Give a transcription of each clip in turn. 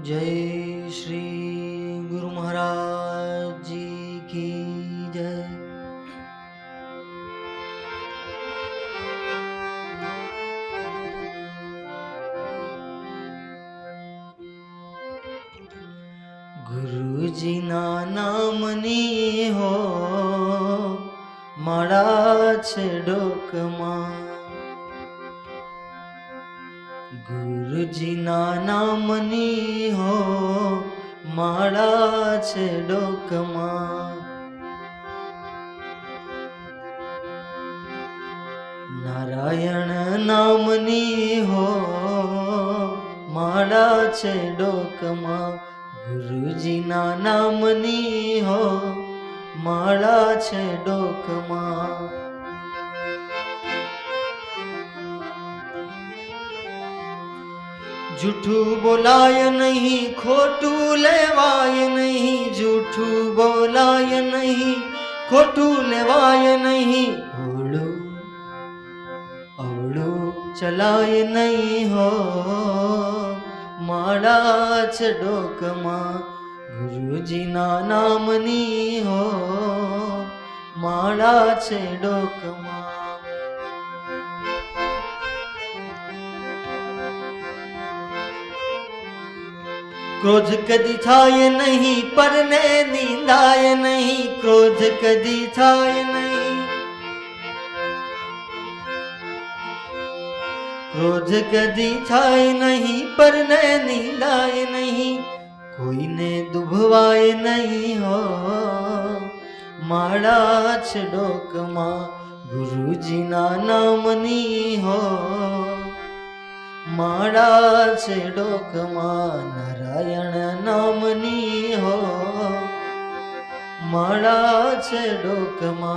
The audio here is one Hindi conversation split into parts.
जय श्री गुरु महाराज जी की जय। गुरु जी ना नामनी हो माड़ा छे डोकमा। गुरुजी ना नामनी हो माड़ा छे डोकमा। नारायण नामनी हो माड़ा छे डोकमा। गुरुजी ना नामनी हो माड़ा छे डोकमा। झूठू बोलाय नहीं खोटू लेवाय नहीं। झूठू बोलाय नहीं खोटू लेवाय नहीं। अवड़ू अवड़ू चलाय नहीं हो माड़ा छे डोकमा। गुरुजी ना नामनी हो माड़ा छे डोकमा। क्रोध कदी थाय नहीं परने नींदाय नहीं। क्रोध कदी थाय नहीं। क्रोध कदी थाय नहीं परने नींदाय नहीं। कोई ने दुभवाय नहीं हो माड़ा छे डोकमा। गुरुजी ना नामनी हो माड़ा छे डोकमा। नारायण नामनी हो माड़ा छे डोकमा।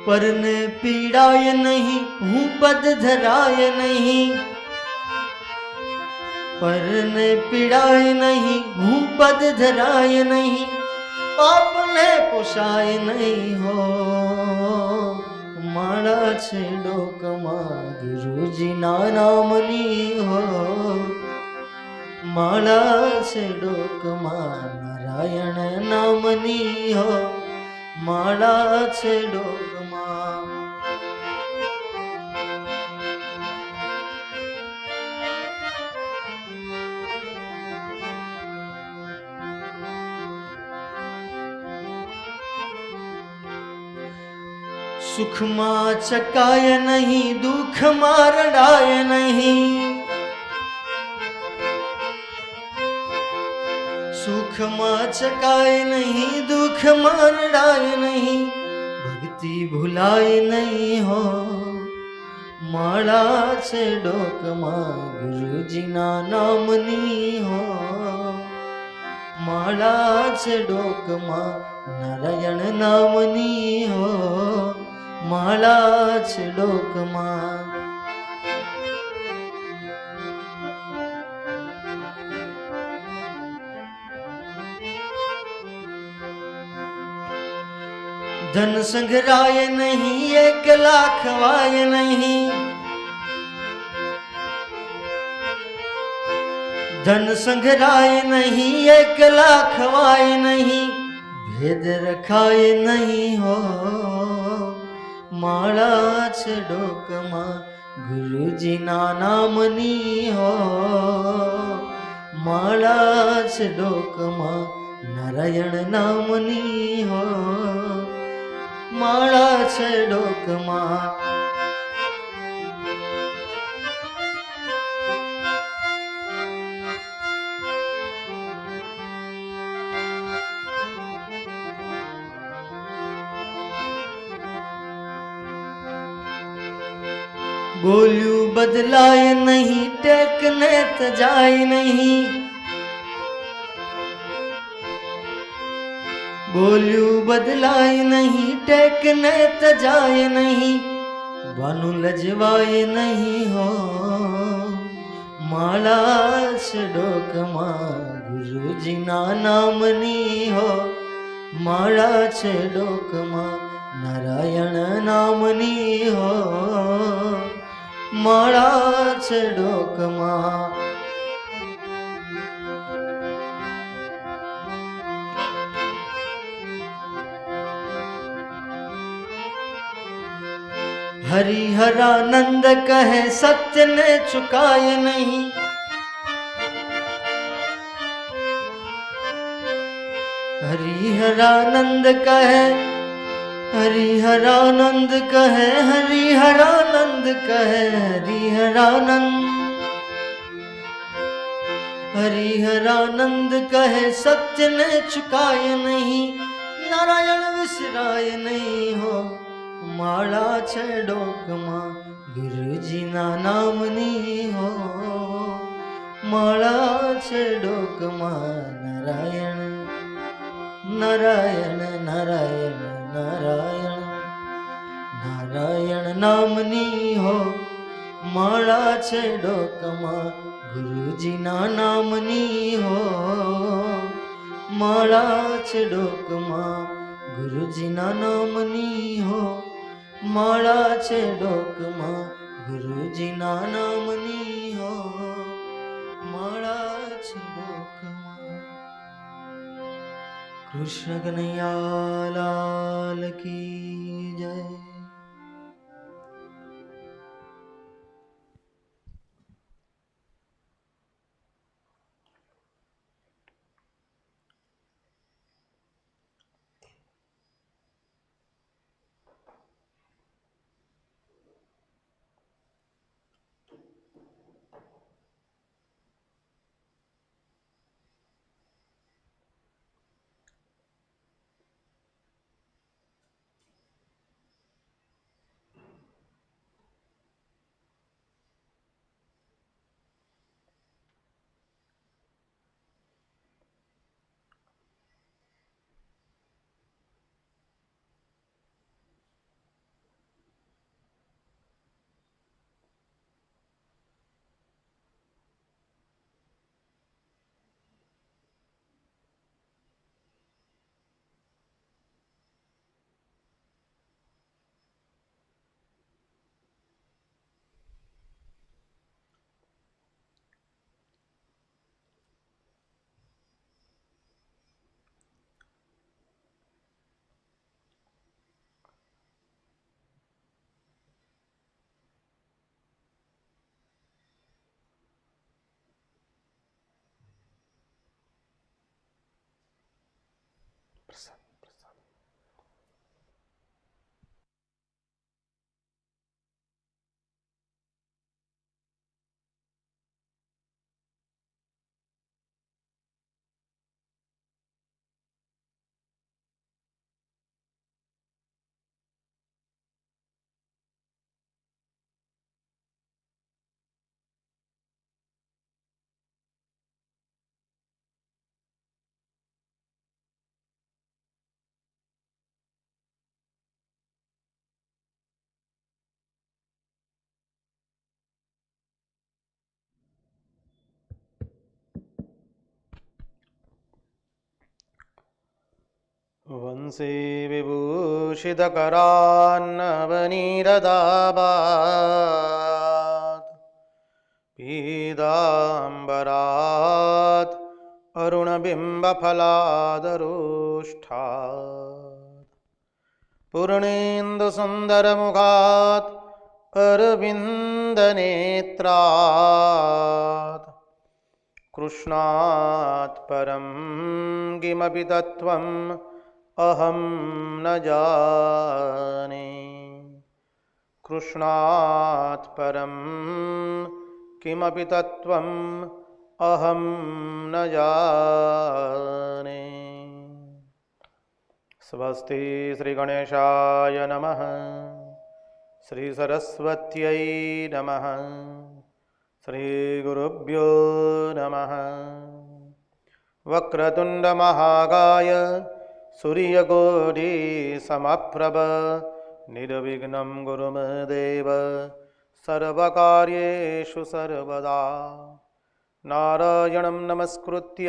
परने पीड़ाय नहीं हूँ पद धराय नहीं। परने पीड़ाय नहीं हूँ पद धराय नहीं। आपने पोषाय नहीं हो माड़ा छे डोकमा। गुरुजी ना नामनी हो माड़ा छे डोकमा। नारायण नामनी हो माड़ा छे डोकमा। सुख मां चकाय नहीं दुख मां रड़ाय नहीं। सुख मां चकाय नहीं दुख मां रड़ाय नहीं। भक्ति भुलाय नहीं हो माड़ा छे डोकमा। गुरुजी ना नामनी हो माड़ा छे डोकमा। नारायण नामनी हो माड़ा छे डोकमा। धन संघराय नहीं 1 लाख वाय नहीं। धन संघराय नहीं 1 लाख वाय नहीं। भेद रखाय नहीं हो माड़ा छे डोकमा। गुरुजी ना नामनी हो माड़ा छे डोकमा। नारायण नामनी हो माड़ा छे डोकमा। बोल्यू बदलाय नहीं टेकने तजाय नहीं। बोल्यू बदलाय नहीं टेकने तजाय नहीं। बानु लजवाय नहीं हो माड़ा छे डोकमा। ગુરુજીના નામની હો માળા છે ડોકમાં, નારાયણ નામની હો માળા છે ડોકમાં. હરિહરાનંદ કહે સત્યને ચુકાય નહીં, હરિહરાનંદ કહે, હરિહરાનંદ કહે, હરિહરાનંદ કહે, હરિહરાનંદ, હરિહરાનંદ કહે સત્યને ચુકાય નહીં, નારાયણ વિસરાય નહીં હો માળા છે ડોકમાં, ગુરુજીના નામની હો માળા છે ડોકમાં. નારાયણ નારાયણ નારાયણ નારાયણ, નારાયણ નામની હો માળા છે ડોકમાં, ગુરુજીના નામની હો માળા છે ડોકમાં, ગુરુજીના નામની હો માળા છે ડોકમાં, ગુરુજીના નામની હો માળા છે ડોકમાં. કૃષ્ણ કનૈયા લાલ કી જય. वंशी विभूषितकरान्नवनीरदाभात् पीताम्बरात् अरुणबिम्बफलादरोष्ठात् पूर्णेन्दुसुन्दरमुखात् अरविन्दनेत्रात् कृष्णात् परं किमपि तत्त्वम् अहं न जाने। कृष्णात् परं किमपि तत्त्वम् अहं न जाने। स्वस्ति श्रीगणेशाय नमः, श्रीसरस्वत्यै नमः, श्रीगुरुभ्यो नमः। वक्रतुण्डमहाकाय सूर्यकोटिसमप्रभ निर्विघ्नं कुरु मे देव सर्वकार्येषु सर्वदा। नारायणं नमस्कृत्य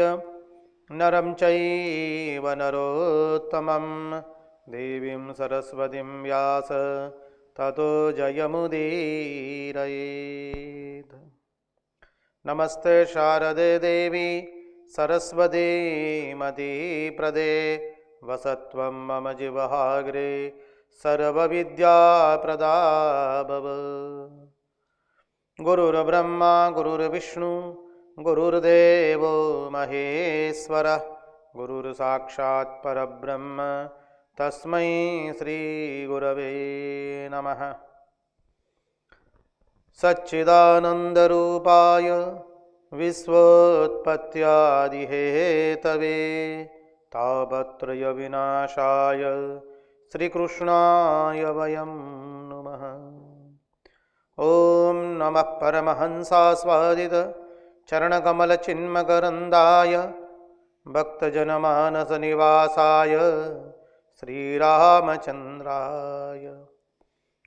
नरं चैव नरोत्तमं देवीं सरस्वतीं व्यास ततो जयमुदीरयेत्। नमस्ते शारदे देवी सरस्वती मतिप्रदे वसत्वं मम जिह्वाग्रे सर्वविद्याप्रदा भव। गुरुर्ब्रह्मा गुरुर्विष्णु गुरुर्देवो महेश्वरः गुरुर्साक्षात् परब्रह्म तस्मै श्रीगुरवे नमः। सच्चिदानन्दरूपाय विश्वोत्पत्त्यादिहेतवे तापत्रयविनाशाय श्रीकृष्णाय वयं नुमः। ॐ नमः परमहंसास्वादित चरणकमलचिन्मकरन्दाय भक्तजनमानसनिवासाय श्रीरामचन्द्राय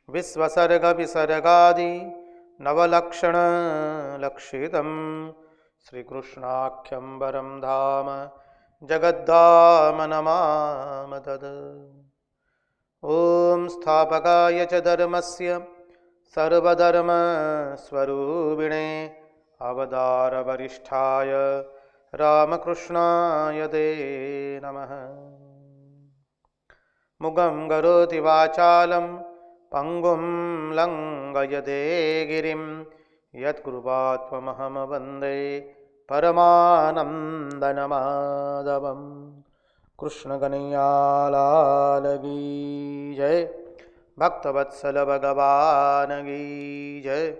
विश्वसर्गविसर्गादि नवलक्षणलक्षितं श्रीकृष्णाख्यं वरं धाम जगद्धाम नमामि तत्। ॐ स्थापकाय च धर्मस्य सर्वधर्मस्वरूपिणे अवतारवरिष्ठाय रामकृष्णाय ते नमः। मुगं करोति वाचालं पंगुं लंघयते गिरिं यत्कृपात्वमहं वन्दे परमानन्दमाधवम्। कृष्णकनैयालाल की जय, भक्तवत्सल भगवान की जय,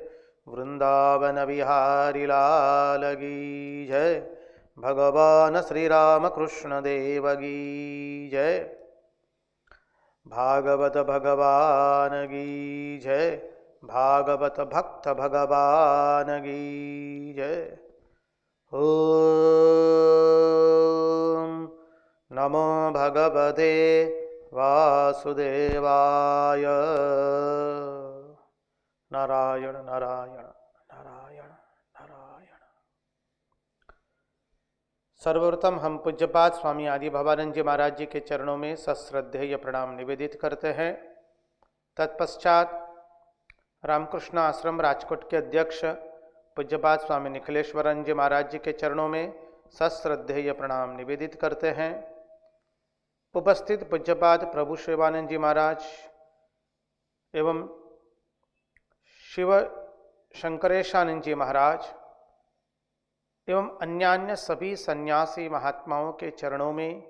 वृंदावन बिहारी लाल की जय, भगवान श्री राम कृष्ण देव की जय, भागवत भगवान की जय, भागवत भक्त भगवान की जय। ओम नमो भगवते वासुदेवाय। नारायण नारायण नारायण नारायण। सर्वप्रथम हम पूज्यपाद स्वामी आदि भवानंद जी महाराज जी के चरणों में सश्रद्धेय प्रणाम निवेदित करते हैं। तत्पश्चात रामकृष्ण आश्रम राजकोट के अध्यक्ष पूज्यपाद स्वामी निखिलेश्वरन जी महाराज जी के चरणों में सश्रद्धेय प्रणाम निवेदित करते हैं। उपस्थित पूज्यपाद प्रभु शिवानंद जी महाराज एवं शिव शंकरेशानंद जी महाराज एवं अन्यान्य सभी सन्यासी महात्माओं के चरणों में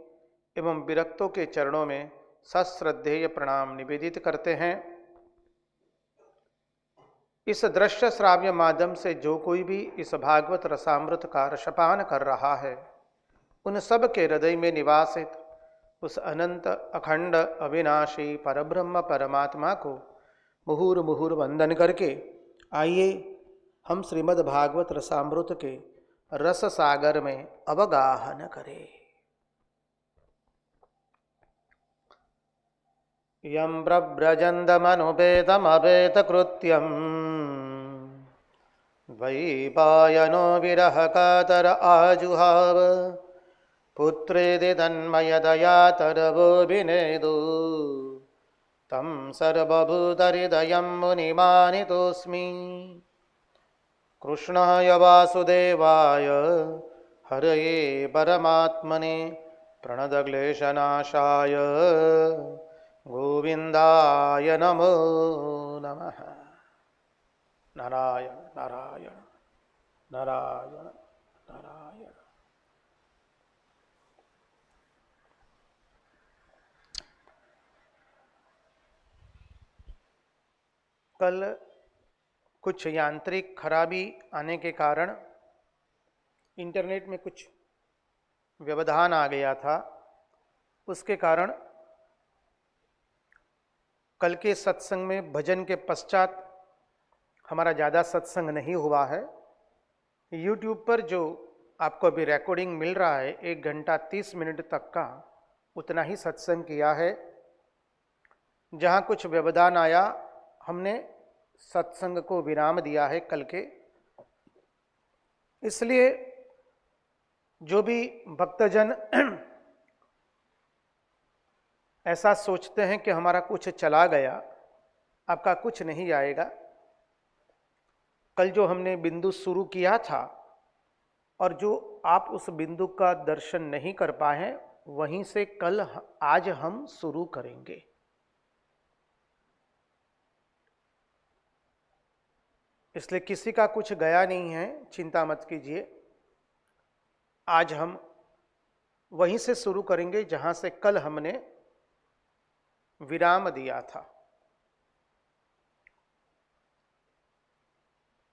एवं विरक्तों के चरणों में सश्रद्धेय प्रणाम निवेदित करते हैं। इस दृश्य श्राव्य माध्यम से जो कोई भी इस भागवत रसामृत का रसपान कर रहा है, उन सब के हृदय में निवासित उस अनंत अखंड अविनाशी परब्रह्म परमात्मा को मुहुर मुहुर वंदन करके आइए हम श्रीमद् भागवत रसामृत के रस सागर में अवगाहन करें। यं प्रव्रजन्दमनुपेतमपेतकृत्यं द्वैपायनो विरह कातर आजुहाव पुत्रेदि तन्मयतया तरवोऽभिनेदु तं सर्वभूतहृदयं मुनिमानितोऽस्मि। कृष्णाय वासुदेवाय हरये परमात्मने प्रणतक्लेशनाशाय गोविन्दाय नमो नमः। नारायण नारायण नारायण नारायण। कल कुछ यांत्रिक खराबी आने के कारण इंटरनेट में कुछ व्यवधान आ गया था। उसके कारण कल के सत्संग में भजन के पश्चात हमारा ज़्यादा सत्संग नहीं हुआ है। YouTube पर जो आपको अभी रिकॉर्डिंग मिल रहा है 1 घंटा 30 मिनट तक का, उतना ही सत्संग किया है। जहाँ कुछ व्यवधान आया हमने सत्संग को विराम दिया है कल के। इसलिए जो भी भक्तजन ऐसा सोचते हैं कि हमारा कुछ चला गया, आपका कुछ नहीं आएगा। कल जो हमने बिंदु शुरू किया था और जो आप उस बिंदु का दर्शन नहीं कर पाए, वहीं से कल आज हम शुरू करेंगे। इसलिए किसी का कुछ गया नहीं है, चिंता मत कीजिए। आज हम वहीं से शुरू करेंगे जहां से कल हमने विराम दिया था।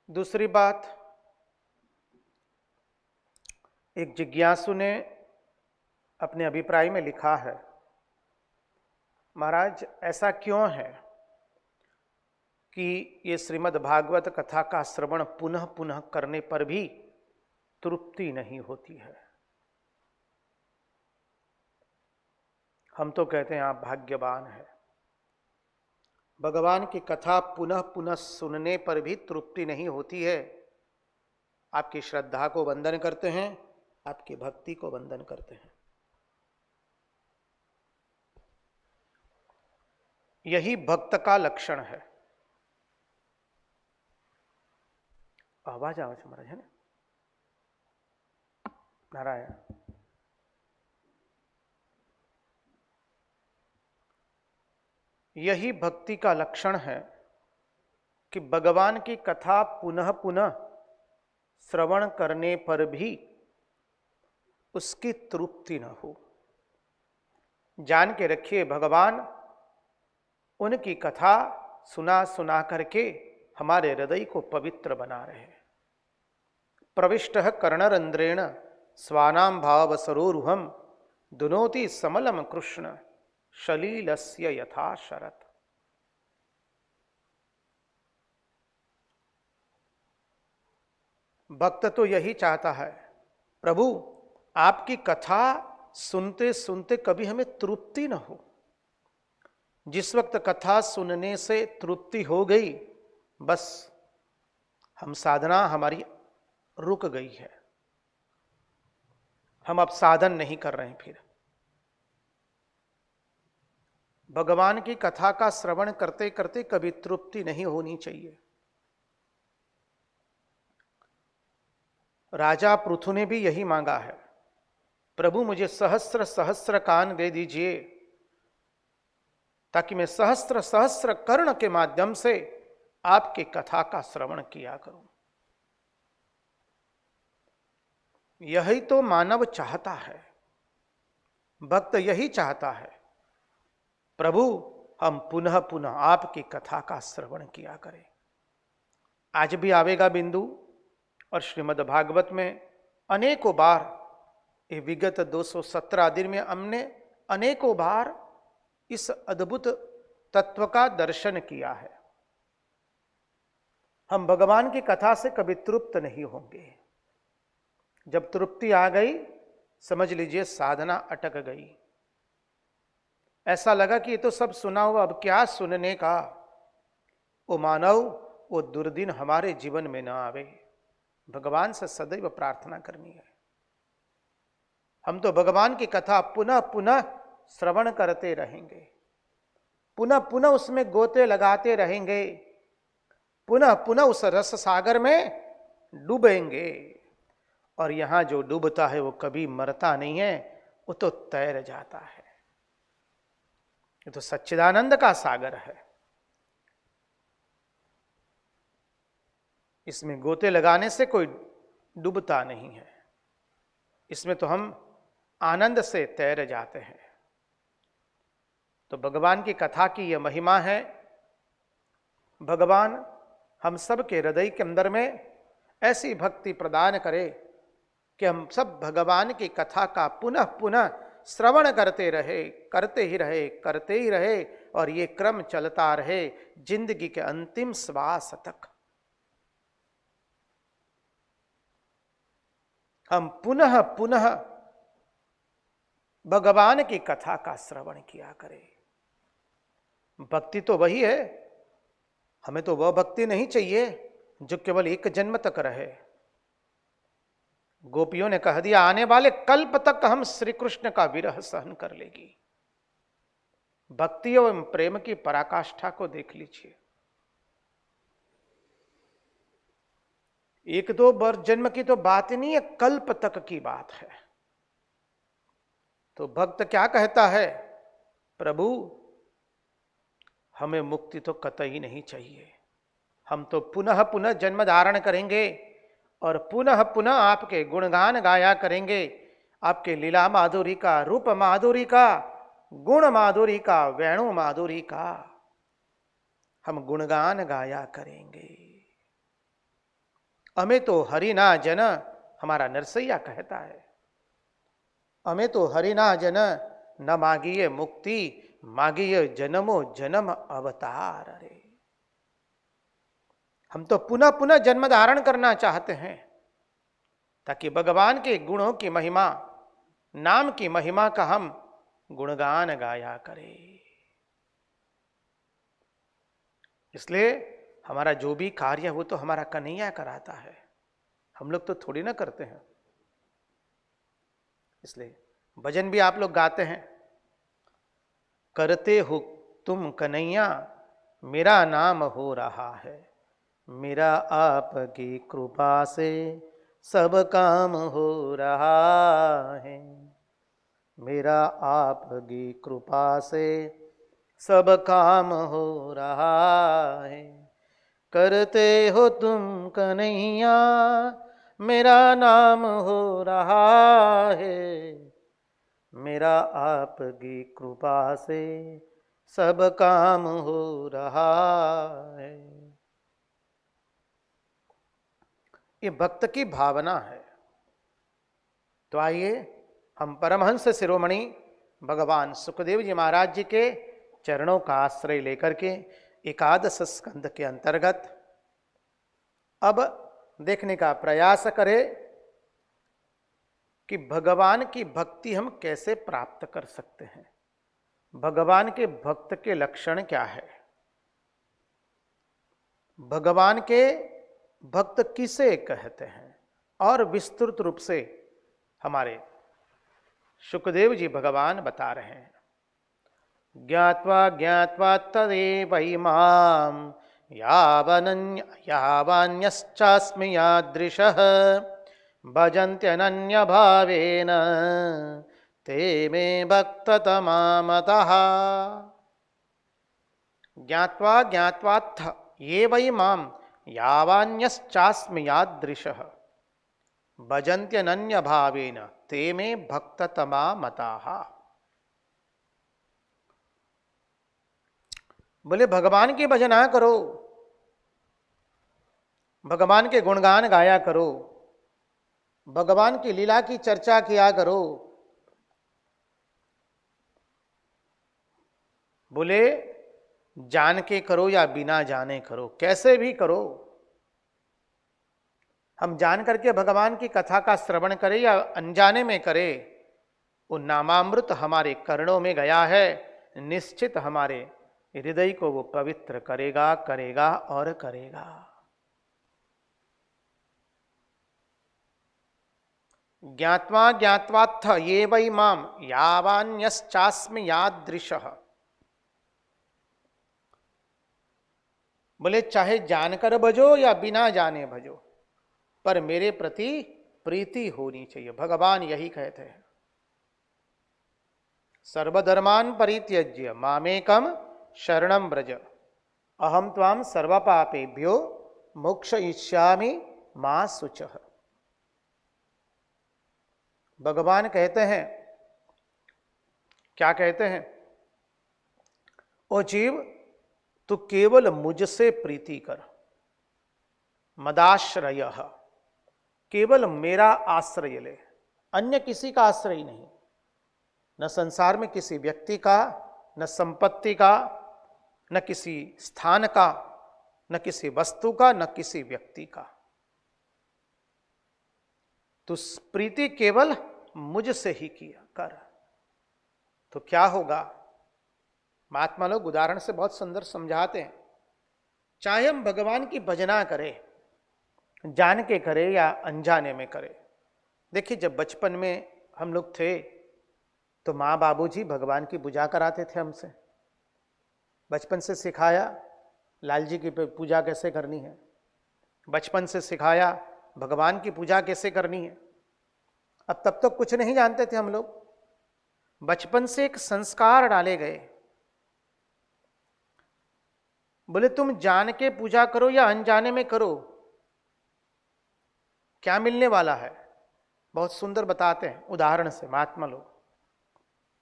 दूसरी बात, एक जिज्ञासु ने अपने अभिप्राय में लिखा है, महाराज ऐसा क्यों है कि ये श्रीमद् भागवत कथा का श्रवण पुनः पुनः करने पर भी तृप्ति नहीं होती है। हम तो कहते हैं आप भाग्यवान हैं, भगवान की कथा पुनः पुनः सुनने पर भी तृप्ति नहीं होती है। आपकी श्रद्धा को वंदन करते हैं, आपकी भक्ति को वंदन करते हैं। यही भक्त का लक्षण है। आवाज आवाज महाराज है ना, नारायण। यही भक्ति का लक्षण है कि भगवान की कथा पुनः पुनः श्रवण करने पर भी उसकी तृप्ति न हो। जान के रखिए, भगवान उनकी कथा सुना सुना करके हमारे हृदय को पवित्र बना रहे हैं। प्रविष्टः कर्णरंध्रेण स्वानाम भाव सरोरुहम दुनोति समलम कृष्ण शलीलस्य यथा शरत। भक्त तो यही चाहता है, प्रभु आपकी कथा सुनते सुनते कभी हमें तृप्ति न हो। जिस वक्त कथा सुनने से तृप्ति हो गई, बस हम साधना हमारी रुक गई है, हम अब साधन नहीं कर रहे हैं। फिर भगवान की कथा का श्रवण करते करते कभी तृप्ति नहीं होनी चाहिए। राजा पृथु ने भी यही मांगा है, प्रभु मुझे सहस्त्र सहस्त्र कान दे दीजिए ताकि मैं सहस्त्र सहस्त्र कर्ण के माध्यम से आपकी कथा का श्रवण किया करूं। यही तो मानव चाहता है, भक्त यही चाहता है, प्रभु हम पुनः पुनः आपकी कथा का श्रवण किया करें। आज भी आवेगा बिंदु, और श्रीमद् भागवत में अनेकों बार, ये विगत 217 दिन में हमने अनेकों बार इस अद्भुत तत्व का दर्शन किया है। हम भगवान की कथा से कभी तृप्त नहीं होंगे। जब तृप्ति आ गई, समझ लीजिए साधना अटक गई। ऐसा लगा कि ये तो सब सुना हुआ, अब क्या सुनने का। वो मानव, वो दुर्दिन हमारे जीवन में न आवे। भगवान से सदैव प्रार्थना करनी है। हम तो भगवान की कथा पुनः पुनः श्रवण करते रहेंगे, पुनः पुनः उसमें गोते लगाते रहेंगे, पुनः पुनः उस रस सागर में डूबेंगे। और यहां जो डूबता है वो कभी मरता नहीं है, वो तो तैर जाता है। ये तो सच्चिदानंद का सागर है। इसमें गोते लगाने से कोई डूबता नहीं है, इसमें तो हम आनंद से तैर जाते हैं। तो भगवान की कथा की यह महिमा है। भगवान हम सब के हृदय के अंदर में ऐसी भक्ति प्रदान करे कि हम सब भगवान की कथा का पुनः पुनः श्रवण करते रहे, करते ही रहे, करते ही रहे, और ये क्रम चलता रहे जिंदगी के अंतिम श्वास तक। हम पुनः पुनः भगवान की कथा का श्रवण किया करें। भक्ति तो वही है, हमें तो वह भक्ति नहीं चाहिए जो केवल एक जन्म तक रहे। गोपियों ने कह दिया आने वाले कल्प तक हम श्री कृष्ण का विरह सहन कर लेगी। भक्ति एवं प्रेम की पराकाष्ठा को देख लीजिए। एक दो वर्ष जन्म की तो बात ही नहीं है, कल्प तक की बात है। तो भक्त क्या कहता है, प्रभु हमें मुक्ति तो कतई नहीं चाहिए, हम तो पुनः पुनः जन्म धारण करेंगे और पुनः पुनः आपके गुणगान गाया करेंगे, आपके लीला माधुरी का, रूप माधुरी का, गुण माधुरी का, वेणु माधुरी का हम गुणगान गाया करेंगे। हमें तो हरिना जन, हमारा नरसैया कहता है, हमें तो हरिना जन न मांगिए मुक्ति, मांगिए जन्मो जन्म अवतार। अरे हम तो पुनः पुनः जन्म धारण करना चाहते हैं ताकि भगवान के गुणों की महिमा, नाम की महिमा का हम गुणगान गाया करें। इसलिए हमारा जो भी कार्य वो तो हमारा कन्हैया कराता है, हम लोग तो थोड़ी ना करते हैं। इसलिए भजन भी आप लोग गाते हैं, करते हो तुम कन्हैया मेरा नाम हो रहा है, मेरा आपकी कृपा से सब काम हो रहा है, मेरा आपकी कृपा से सब काम हो रहा है। करते हो तुम कन्हैया मेरा नाम हो रहा है, मेरा आपकी कृपा से सब काम हो रहा है। ये भक्त की भावना है। तो आइए हम परमहंस शिरोमणि भगवान सुखदेव जी महाराज जी के चरणों का आश्रय लेकर के एकादश स्कंद के अंतर्गत अब देखने का प्रयास करें कि भगवान की भक्ति हम कैसे प्राप्त कर सकते हैं, भगवान के भक्त के लक्षण क्या है, भगवान के भक्त किसे कहते हैं, और विस्तृत रूप से हमारे सुखदेव जी भगवान बता रहे हैं। ज्ञात्वा ज्ञात्वा तदेवैमां यावान्यश्चास्मि यादृशः भजन्त्यनन्यभावेन ते मे भक्ततमा मतः। ज्ञात्वा ज्ञात्वात्थ ये वै मां यावान्यश्चास्मि यादृशः भजन्त्यनन्यभावेन ते मे भक्ततमा मताः। बोले भगवान की भजना करो, भगवान के गुणगान गाया करो, भगवान की लीला की चर्चा किया करो। बोले जान के करो या बिना जाने करो, कैसे भी करो। हम जान करके भगवान की कथा का श्रवण करें या अनजाने में करें, वो नामामृत हमारे कर्णों में गया है, निश्चित हमारे हृदय को वो पवित्र करेगा, करेगा और करेगा। ज्ञात्वा ज्ञात्वात्थ ये वै माम यावान्यश्चास्मि यादृशः। बोले चाहे जानकर भजो या बिना जाने भजो, पर मेरे प्रति प्रीति होनी चाहिए। भगवान यही कहते हैं, सर्वधर्मान परित्यज्य मामेकम शरणं व्रज अहम त्वाम सर्वपापेभ्यो मोक्षयिष्यामि मा शुचः। भगवान कहते हैं, क्या कहते हैं, ओ जीव तू केवल मुझसे प्रीति कर, मदाश्रय, केवल मेरा आश्रय ले, अन्य किसी का आश्रय नहीं, न संसार में किसी व्यक्ति का, न संपत्ति का, न किसी स्थान का, न किसी वस्तु का, न किसी व्यक्ति का। तो प्रीति केवल मुझसे ही किया कर। तो क्या होगा, महात्मा लोग उदाहरण से बहुत सुंदर समझाते हैं। चाहे हम भगवान की भजना करें, जान के करें या अनजाने में करें, देखिए, जब बचपन में हम लोग थे तो माँ बाबूजी भगवान की पूजा कराते थे हमसे। बचपन से सिखाया लाल जी की पूजा कैसे करनी है, बचपन से सिखाया भगवान की पूजा कैसे करनी है। अब तब तक कुछ नहीं जानते थे हम लोग, बचपन से एक संस्कार डाले गए। बोले तुम जान के पूजा करो या अनजाने में करो, क्या मिलने वाला है। बहुत सुंदर बताते हैं उदाहरण से महात्मा लोग।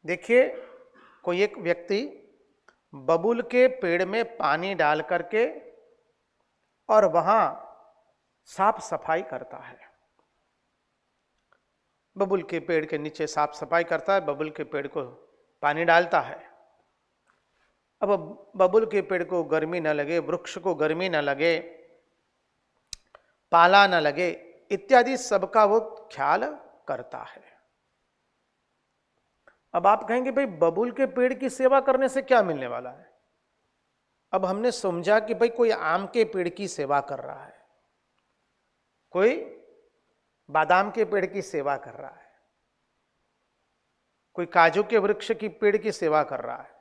देखिए, कोई एक व्यक्ति बबूल के पेड़ में पानी डाल करके और वहां साफ सफाई करता है। बबूल के पेड़ के नीचे साफ सफाई करता है, बबूल के पेड़ को पानी डालता है। अब बबूल के पेड़ को गर्मी न लगे, वृक्ष को गर्मी न लगे, पाला न लगे, इत्यादि सबका वो ख्याल करता है। अब आप कहेंगे भाई बबूल के पेड़ की सेवा करने से क्या मिलने वाला है। अब हमने समझा कि भाई कोई आम के पेड़ की सेवा कर रहा है, कोई बादाम के पेड़ की सेवा कर रहा है, कोई काजू के वृक्ष की पेड़ की सेवा कर रहा है।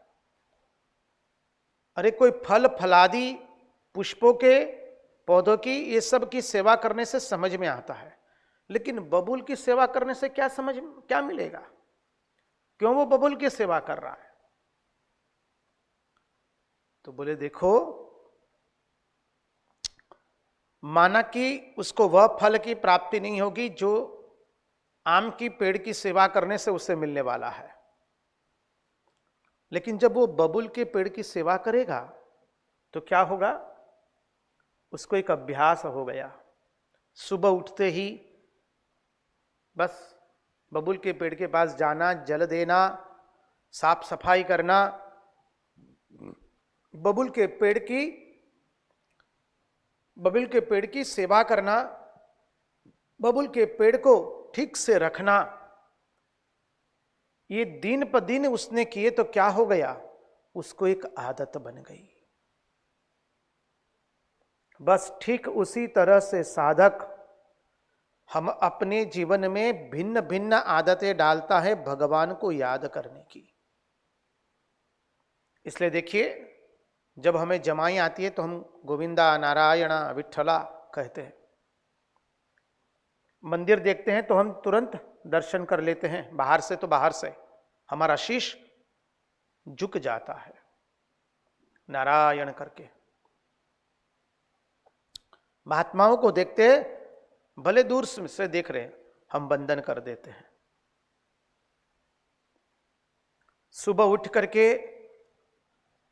अरे कोई फल फलादि पुष्पों के पौधों की, ये सब की सेवा करने से समझ में आता है, लेकिन बबूल की सेवा करने से क्या मिलेगा, क्यों वो बबूल की सेवा कर रहा है। तो बोले देखो, माना कि उसको वह फल की प्राप्ति नहीं होगी जो आम की पेड़ की सेवा करने से उसे मिलने वाला है, लेकिन जब वो बबूल के पेड़ की सेवा करेगा तो क्या होगा, उसको एक अभ्यास हो गया। सुबह उठते ही बस बबूल के पेड़ के पास जाना, जल देना, साफ सफाई करना, बबूल के पेड़ की सेवा करना, बबूल के पेड़ को ठीक से रखना। ये दिन पर दिन उसने किए तो क्या हो गया, उसको एक आदत बन गई। बस ठीक उसी तरह से साधक हम अपने जीवन में भिन्न भिन्न आदतें डालता है भगवान को याद करने की। इसलिए देखिए, जब हमें जमाई आती है तो हम गोविंदा, नारायणा, विठ्ठला कहते हैं। मंदिर देखते हैं तो हम तुरंत दर्शन कर लेते हैं, बाहर से तो बाहर से हमारा शीश झुक जाता है नारायण करके। महात्माओं को देखते भले दूर से देख रहे हैं, हम वंदन कर देते हैं। सुबह उठ करके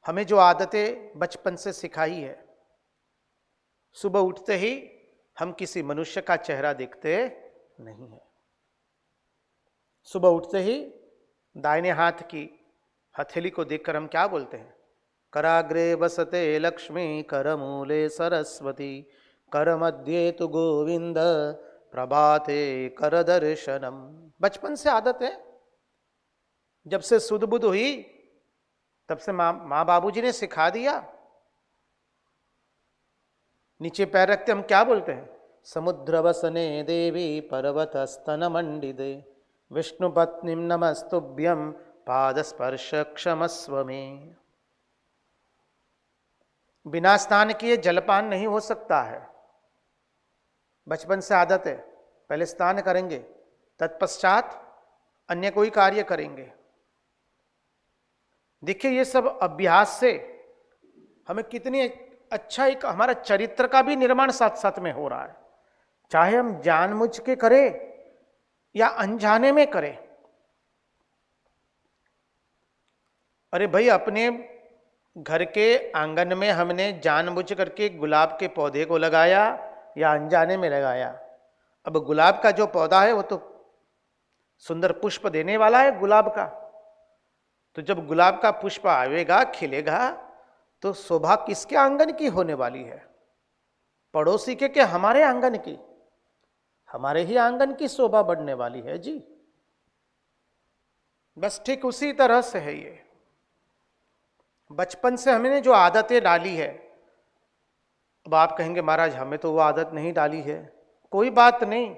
हमें जो आदतें बचपन से सिखाई है, सुबह उठते ही हम किसी मनुष्य का चेहरा देखते नहीं है। सुबह उठते ही दाहिने हाथ की हथेली को देखकर हम क्या बोलते हैं, कराग्रे वसते लक्ष्मी, करमूले सरस्वती, कर मध्ये तु गोविंद, प्रभाते कर दर्शनम। बचपन से आदत है, जब से सुध बुध हुई तब से माँ बाबूजी ने सिखा दिया। नीचे पैर रखते हम क्या बोलते हैं, समुद्र वसने देवी, पर्वत स्तन मंडिते, विष्णु पत्नी नमस्तुभ्यम, पाद स्पर्श क्षमस्व में। बिना स्नान किए जलपान नहीं हो सकता है। बचपन से आदत है, पहले स्नान करेंगे, तत्पश्चात अन्य कोई कार्य करेंगे। देखिए, ये सब अभ्यास से हमें कितनी अच्छा एक हमारा चरित्र का भी निर्माण साथ साथ में हो रहा है, चाहे हम जानबूझ के करें या अनजाने में करें। अरे भाई, अपने घर के आंगन में हमने जानबूझ करके गुलाब के पौधे को लगाया या अनजाने में लगाया। अब गुलाब का जो पौधा है वो तो सुंदर पुष्प देने वाला है गुलाब का, तो जब गुलाब का पुष्प आवेगा, खिलेगा, तो शोभा किसके आंगन की होने वाली है, पड़ोसी के हमारे आंगन की, हमारे ही आंगन की शोभा बढ़ने वाली है जी। बस ठीक उसी तरह से है ये, बचपन से हमने जो आदतें डाली है। अब आप कहेंगे महाराज हमें तो वो आदत नहीं डाली है, कोई बात नहीं,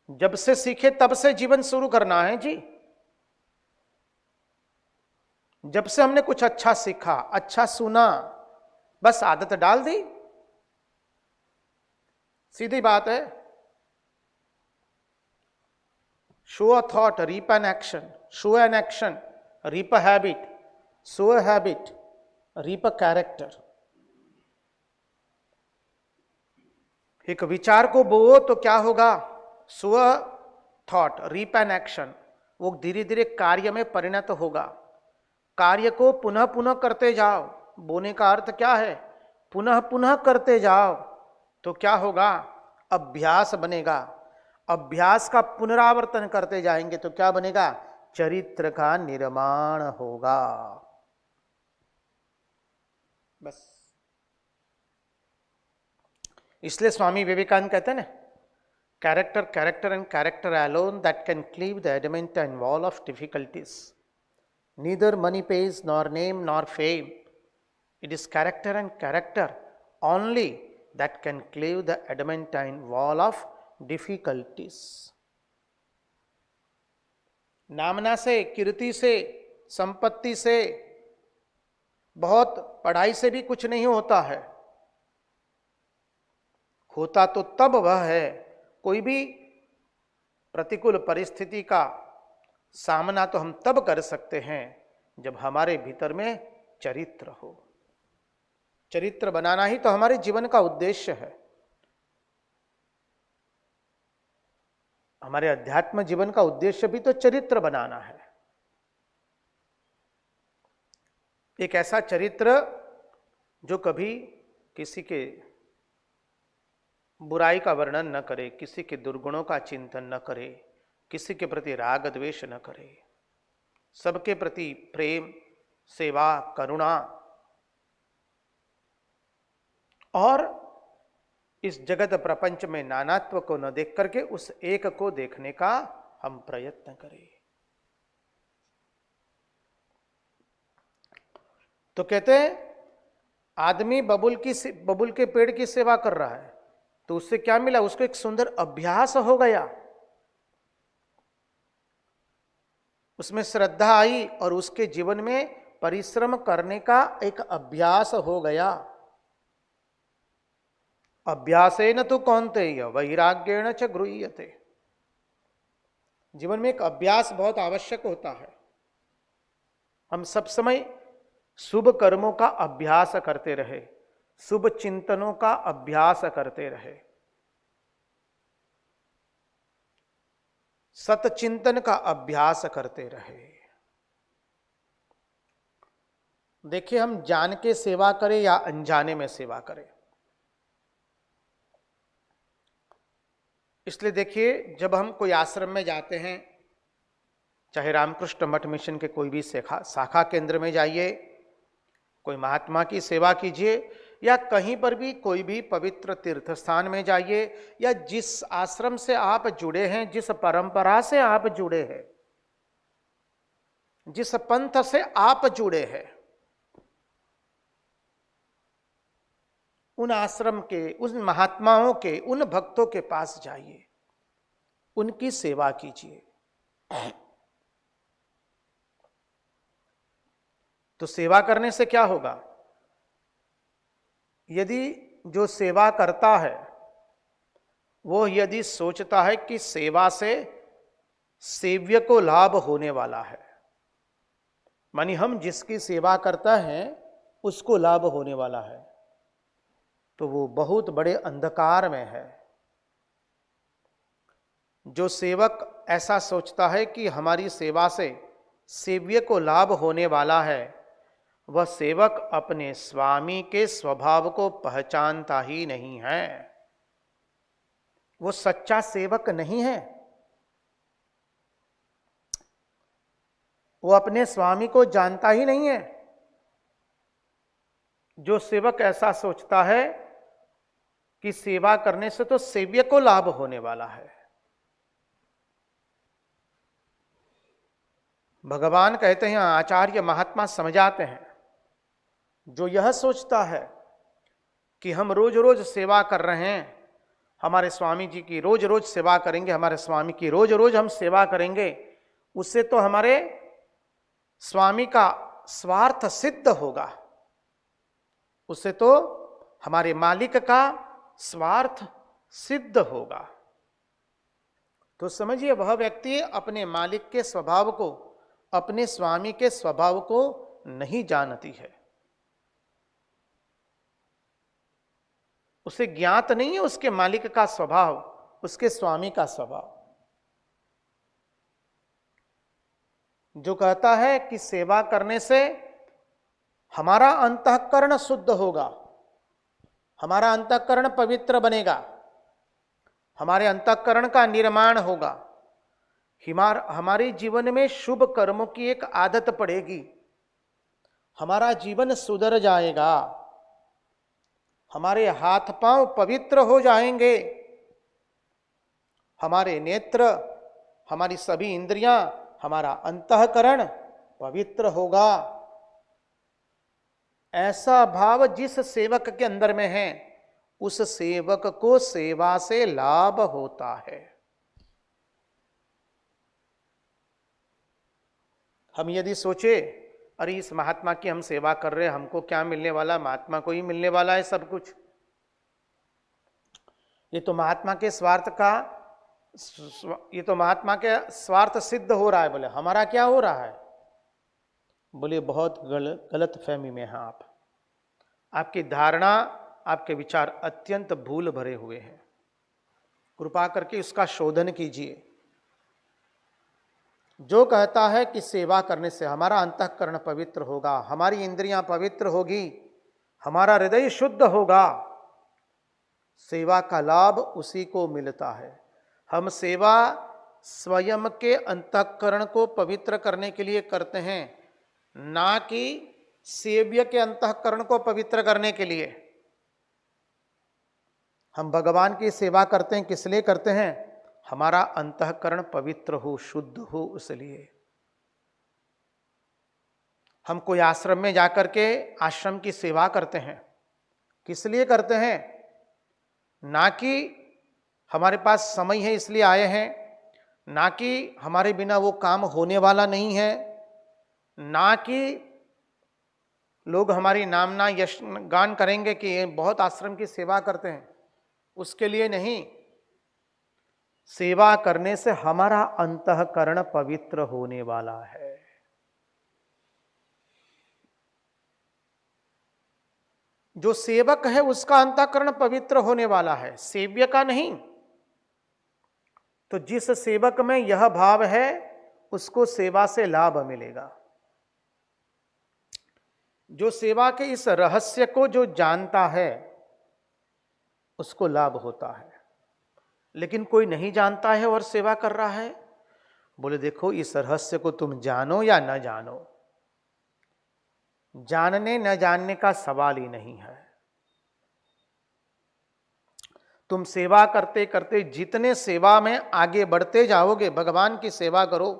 जब से सीखे तब से जीवन शुरू करना है जी। जब से हमने कुछ अच्छा सीखा, अच्छा सुना, बस आदत डाल दी, सीधी बात है। Sow a thought, reap an action, sow an action, reap a habit, sow a habit, reap a character. एक विचार को बोओ तो क्या होगा? Sow a thought, reap an action, वो धीरे धीरे कार्य में परिणत होगा। कार्य को पुनः पुनः करते जाओ। बोने का अर्थ क्या है? पुनः पुनः करते जाओ तो क्या होगा? अभ्यास बनेगा। अभ्यास का पुनरावर्तन करते जाएंगे तो क्या बनेगा? चरित्र का निर्माण होगा। बस इसलिए स्वामी विवेकानंद कहते हैं ना, character, character and character alone that can cleave the adamantine wall of difficulties. Neither money pays nor name nor fame. It is character and character only that can cleave the adamantine wall of difficulties. नामना से, कीर्ति से, संपत्ति से, बहुत पढ़ाई से भी कुछ नहीं होता है। होता तो तब वह है, कोई भी प्रतिकूल परिस्थिति का सामना तो हम तब कर सकते हैं जब हमारे भीतर में चरित्र हो। चरित्र बनाना ही तो हमारे जीवन का उद्देश्य है। हमारे अध्यात्म जीवन का उद्देश्य भी तो चरित्र बनाना है। एक ऐसा चरित्र जो कभी किसी के बुराई का वर्णन न करे, किसी के दुर्गुणों का चिंतन न करे, किसी के प्रति राग द्वेष न करे, सबके प्रति प्रेम, सेवा, करुणा, और इस जगत प्रपंच में नानात्व को न देख करके उस एक को देखने का हम प्रयत्न करें। तो कहते हैं आदमी बबुल के पेड़ की सेवा कर रहा है तो उससे क्या मिला? उसको एक सुंदर अभ्यास हो गया, उसमें श्रद्धा आई और उसके जीवन में परिश्रम करने का एक अभ्यास हो गया। अभ्यासेन तु कौन्तेय वैराग्येण च गृह्यते। जीवन में एक अभ्यास बहुत आवश्यक होता है। हम सब समय शुभ कर्मों का अभ्यास करते रहे, शुभ चिंतनों का अभ्यास करते रहे, सतचिंतन का अभ्यास करते रहे। देखिए, हम जान के सेवा करें या अनजाने में सेवा करें, इसलिए देखिए, जब हम कोई आश्रम में जाते हैं, चाहे रामकृष्ण मठ मिशन के कोई भी शाखा केंद्र में जाइए, कोई महात्मा की सेवा कीजिए, या कहीं पर भी कोई भी पवित्र तीर्थ स्थान में जाइए, या जिस आश्रम से आप जुड़े हैं, जिस परंपरा से आप जुड़े हैं, जिस पंथ से आप जुड़े हैं, उन आश्रम के, उन महात्माओं के, उन भक्तों के पास जाइए, उनकी सेवा कीजिए। तो सेवा करने से क्या होगा? यदि जो सेवा करता है वो यदि सोचता है कि सेवा से सेव्य को लाभ होने वाला है, मानी हम जिसकी सेवा करता है उसको लाभ होने वाला है, तो वो बहुत बड़े अंधकार में है। जो सेवक ऐसा सोचता है कि हमारी सेवा से सेव्य को लाभ होने वाला है, वह सेवक अपने स्वामी के स्वभाव को पहचानता ही नहीं है। वो सच्चा सेवक नहीं है। वो अपने स्वामी को जानता ही नहीं है। जो सेवक ऐसा सोचता है कि सेवा करने से तो सेव्य को लाभ होने वाला है, भगवान कहते हैं, आचार्य महात्मा समझाते हैं, जो यह सोचता है कि हम रोज रोज सेवा कर रहे हैं हमारे स्वामी जी की रोज रोज सेवा करेंगे, हमारे स्वामी की रोज रोज हम सेवा करेंगे, उससे तो हमारे स्वामी का स्वार्थ सिद्ध होगा, उससे तो हमारे मालिक का स्वार्थ सिद्ध होगा। तो समझिए, वह व्यक्ति अपने मालिक के स्वभाव को, अपने स्वामी के स्वभाव को नहीं जानती है, उसे ज्ञात नहीं है उसके मालिक का स्वभाव, उसके स्वामी का स्वभाव। जो कहता है कि सेवा करने से हमारा अंतःकरण शुद्ध होगा, हमारा अंतःकरण पवित्र बनेगा, हमारे अंतःकरण का निर्माण होगा, हमारे जीवन में शुभ कर्मों की एक आदत पड़ेगी, हमारा जीवन सुधर जाएगा, हमारे हाथ पांव पवित्र हो जाएंगे, हमारे नेत्र, हमारी सभी इंद्रियां, हमारा अंतःकरण पवित्र होगा। ऐसा भाव जिस सेवक के अंदर में है, उस सेवक को सेवा से लाभ होता है। हम यदि सोचे, अरे इस महात्मा की हम सेवा कर रहे हैं, हमको क्या मिलने वाला, महात्मा को ही मिलने वाला है सब कुछ, ये तो महात्मा के स्वार्थ का, ये तो महात्मा के स्वार्थ सिद्ध हो रहा है। बोले हमारा क्या हो रहा है? बोले बहुत गलत फहमी में हैं आप, आपकी धारणा, आपके विचार अत्यंत भूल भरे हुए हैं। कृपा करके इसका शोधन कीजिए। जो कहता है कि सेवा करने से हमारा अंतःकरण पवित्र होगा, हमारी इंद्रियां पवित्र होगी, हमारा हृदय शुद्ध होगा, सेवा का लाभ उसी को मिलता है। हम सेवा स्वयं के अंतःकरण को पवित्र करने के लिए करते हैं, ना कि सेव्य के अंतःकरण को पवित्र करने के लिए। हम भगवान की सेवा करते हैं, किस लिए करते हैं? हमारा अंतःकरण पवित्र हो, शुद्ध हो, उसलिए। हम कोई आश्रम में जाकर के आश्रम की सेवा करते हैं, किस लिए करते हैं? ना कि हमारे पास समय है इसलिए आए हैं, ना कि हमारे बिना वो काम होने वाला नहीं है, ना कि लोग हमारी नामना यश गान करेंगे कि ये बहुत आश्रम की सेवा करते हैं, उसके लिए नहीं। सेवा करने से हमारा अंतःकरण पवित्र होने वाला है। जो सेवक है उसका अंतःकरण पवित्र होने वाला है, सेव्य का नहीं। तो जिस सेवक में यह भाव है उसको सेवा से लाभ मिलेगा। जो सेवा के इस रहस्य को जो जानता है उसको लाभ होता है। लेकिन कोई नहीं जानता है और सेवा कर रहा है, बोले देखो इस रहस्य को तुम जानो या न जानो, जानने न जानने का सवाल ही नहीं है। तुम सेवा करते करते जितने सेवा में आगे बढ़ते जाओगे, भगवान की सेवा करो,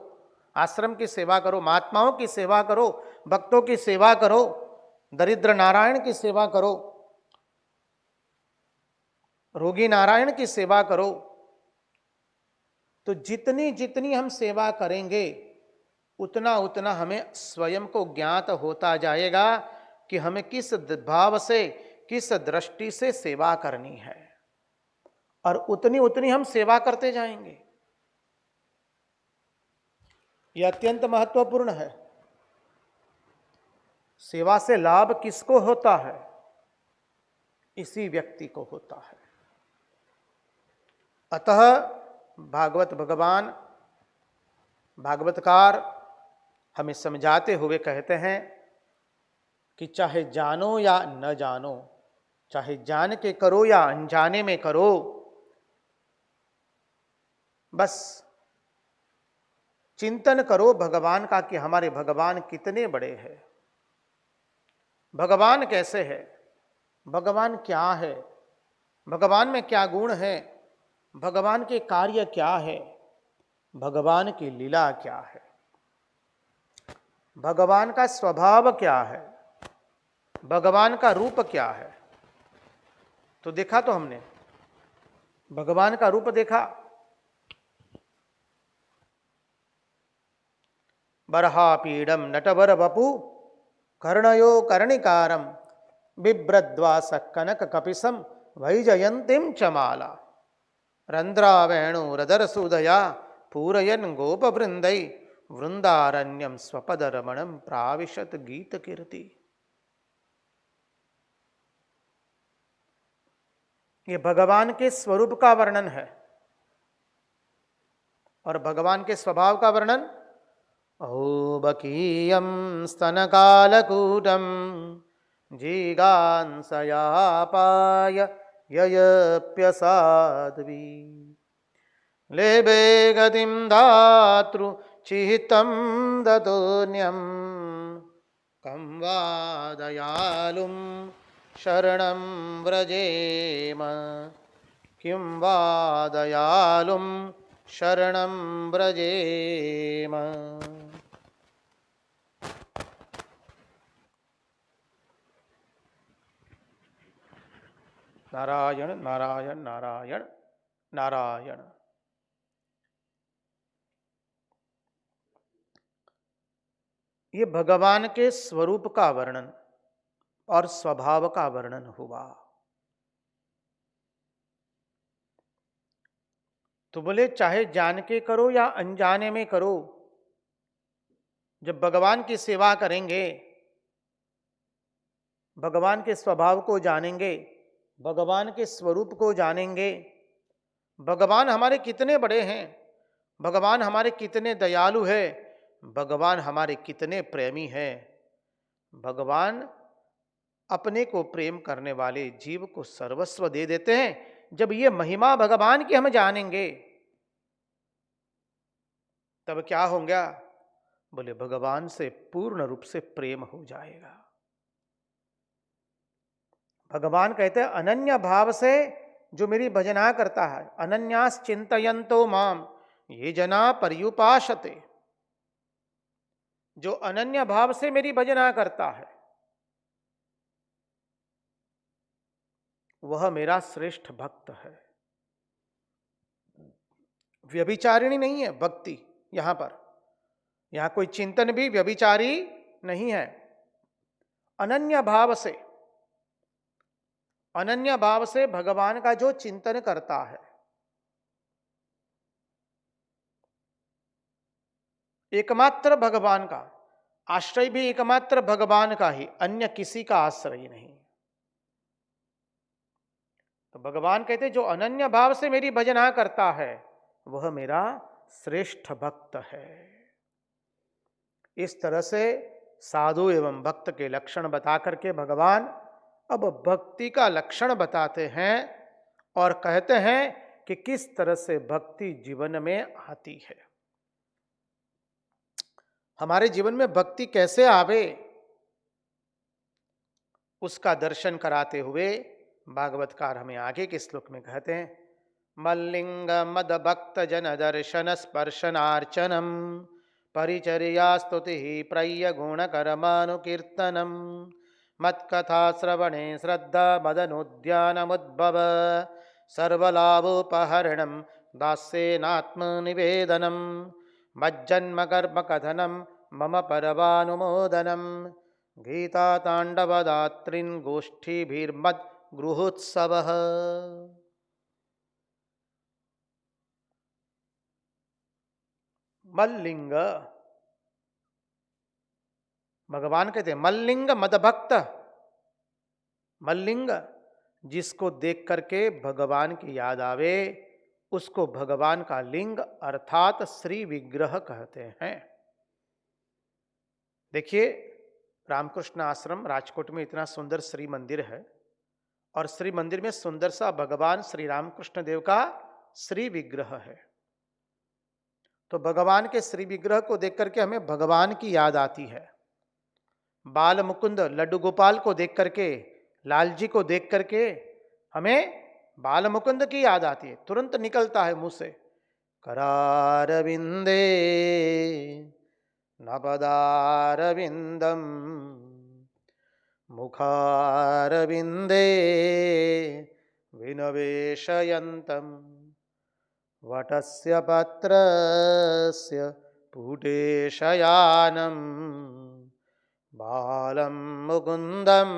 आश्रम की सेवा करो, महात्माओं की सेवा करो, भक्तों की सेवा करो, दरिद्र नारायण की सेवा करो, रोगी नारायण की सेवा करो, तो जितनी जितनी हम सेवा करेंगे उतना उतना हमें स्वयं को ज्ञात होता जाएगा कि हमें किस भाव से, किस दृष्टि से सेवा करनी है, और उतनी उतनी हम सेवा करते जाएंगे। यह अत्यंत महत्वपूर्ण है। सेवा से लाभ किसको होता है? इसी व्यक्ति को होता है। अतः भागवत भगवान, भागवतकार हमें समझाते हुए कहते हैं कि चाहे जानो या न जानो, चाहे जान के करो या अनजाने में करो, बस चिंतन करो भगवान का कि हमारे भगवान कितने बड़े हैं, भगवान कैसे है, भगवान क्या है, भगवान में क्या गुण है, भगवान के कार्य क्या है, भगवान की लीला क्या है, भगवान का स्वभाव क्या है, भगवान का रूप क्या है। तो देखा तो हमने भगवान का रूप देखा। बर्हापीडम नटवर वपु कर्णयो कर्णिकारम बिभ्रद्वास कनक कपिसम वैजयंतीम चमाला रंध्रावेणुरदर सुदया पूरयन गोपवृंदै वृंदारण्यम स्वपदरमणम प्राविशत गीत कीर्ति। ये भगवान के स्वरूप का वर्णन है। और भगवान के स्वभाव का वर्णन, औबकीयं स्तनकालकूटं जिगांसयापाय ययप्यसाध्वी लेभे गतिं धातृ चिहितं दतोऽन्यं कं वा दयालुं शरणं व्रजेम किं वा दयालुं शरणं व्रजेम। नारायण नारायण नारायण नारायण। ये भगवान के स्वरूप का वर्णन और स्वभाव का वर्णन हुआ। तो बोले चाहे जान के करो या अनजाने में करो, जब भगवान की सेवा करेंगे, भगवान के स्वभाव को जानेंगे, भगवान के स्वरूप को जानेंगे, भगवान हमारे कितने बड़े हैं, भगवान हमारे कितने दयालु है, भगवान हमारे कितने प्रेमी हैं, भगवान अपने को प्रेम करने वाले जीव को सर्वस्व दे देते हैं। जब ये महिमा भगवान की हम जानेंगे तब क्या होगा? बोले भगवान से पूर्ण रूप से प्रेम हो जाएगा। भगवान कहते हैं अनन्य भाव से जो मेरी भजना करता है, अनन्यास चिंतयन्तो माम ये जना पर्युपासते, जो अनन्य भाव से मेरी भजना करता है वह मेरा श्रेष्ठ भक्त है। व्यभिचारिणी नहीं है भक्ति, यहां पर, यहां कोई चिंतन भी व्यभिचारी नहीं है। अनन्य भाव से, अनन्य भाव से भगवान का जो चिंतन करता है, एकमात्र भगवान का आश्रय भी एकमात्र भगवान का ही, अन्य किसी का आश्रय नहीं। तो भगवान कहते जो अनन्य भाव से मेरी भजना करता है वह मेरा श्रेष्ठ भक्त है। इस तरह से साधु एवं भक्त के लक्षण बता करके भगवान अब भक्ति का लक्षण बताते हैं और कहते हैं कि किस तरह से भक्ति जीवन में आती है। हमारे जीवन में भक्ति कैसे आवे उसका दर्शन कराते हुए भागवतकार हमें आगे के श्लोक में कहते हैं, मल्लिंग मद भक्त जन दर्शन स्पर्शनार्चनम परिचर्या स्तुति प्रय्य गुण कर्मानुकीर्तनम मत्कथा श्रवणे श्रद्धा मदनोद्यानमुद्भव सर्वलाभोपहरणम दास्येनात्मनिवेदनम मज्जन्म कर्म कथनम मम परवानुमोदनम गीता तांडवदात्रिन गोष्ठीभिर्मद गृहोत्सवः। मल्लिंग, भगवान कहते हैं मल्लिंग मदभक्त, मल्लिंग जिसको देख करके भगवान की याद आवे उसको भगवान का लिंग अर्थात श्री विग्रह कहते हैं। देखिए रामकृष्ण आश्रम राजकोट में इतना सुंदर श्री मंदिर है और श्री मंदिर में सुंदर सा भगवान श्री रामकृष्ण देव का श्री विग्रह है। तो भगवान के श्री विग्रह को देख करके हमें भगवान की याद आती है। बाल मुकुंद लड्डू गोपाल को देख करके, लाल जी को देख करके हमें बाल मुकुंद की याद आती है, तुरंत निकलता है मुंह से, करारविंदे नपदारविंदम मुखारविंदे विनवेशयन्तं वटस्य पत्रस्य पुटेशयानं बालं मुकुन्दं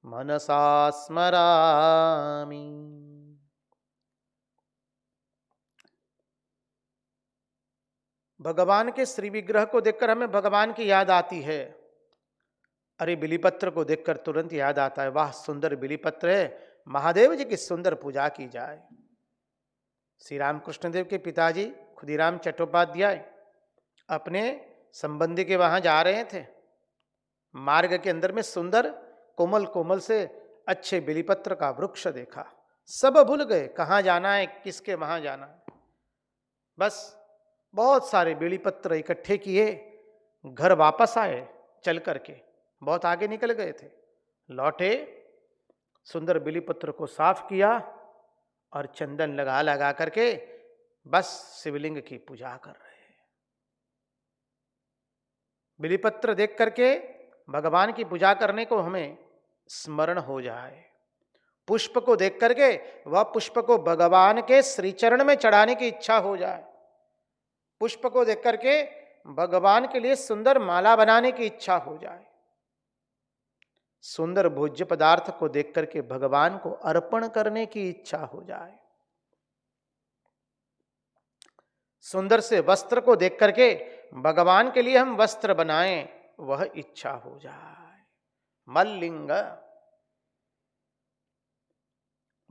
मनसा स्मरामि। भगवान के श्री विग्रह को देखकर हमें भगवान की याद आती है। अरे बिलीपत्र को देखकर तुरंत याद आता है, वाह सुंदर बिलीपत्र है, महादेव जी की सुंदर पूजा की जाए। श्री रामकृष्ण देव के पिताजी खुदीराम चट्टोपाध्याय अपने संबंधी के वहां जा रहे थे। मार्ग के अंदर में सुंदर कोमल कोमल से अच्छे बिलीपत्र का वृक्ष देखा। सब भूल गए कहाँ जाना है, किसके वहां जाना है। बस बहुत सारे बिलीपत्र इकट्ठे किए, घर वापस आए चल करके, बहुत आगे निकल गए थे। लौटे, सुंदर बिलीपत्र को साफ किया और चंदन लगा लगा करके बस शिवलिंग की पूजा कर रहे हैं। बिलीपत्र देख करके भगवान की पूजा करने को हमें स्मरण हो जाए। पुष्प को देख करके वह पुष्प को भगवान के श्री चरण में चढ़ाने की इच्छा हो जाए। पुष्प को देख करके भगवान के लिए सुंदर माला बनाने की इच्छा हो जाए। सुंदर भोज्य पदार्थ को देख करके भगवान को अर्पण करने की इच्छा हो जाए। सुंदर से वस्त्र को देख करके भगवान के लिए हम वस्त्र बनाएं, वह इच्छा हो जाए। मल्लिंग,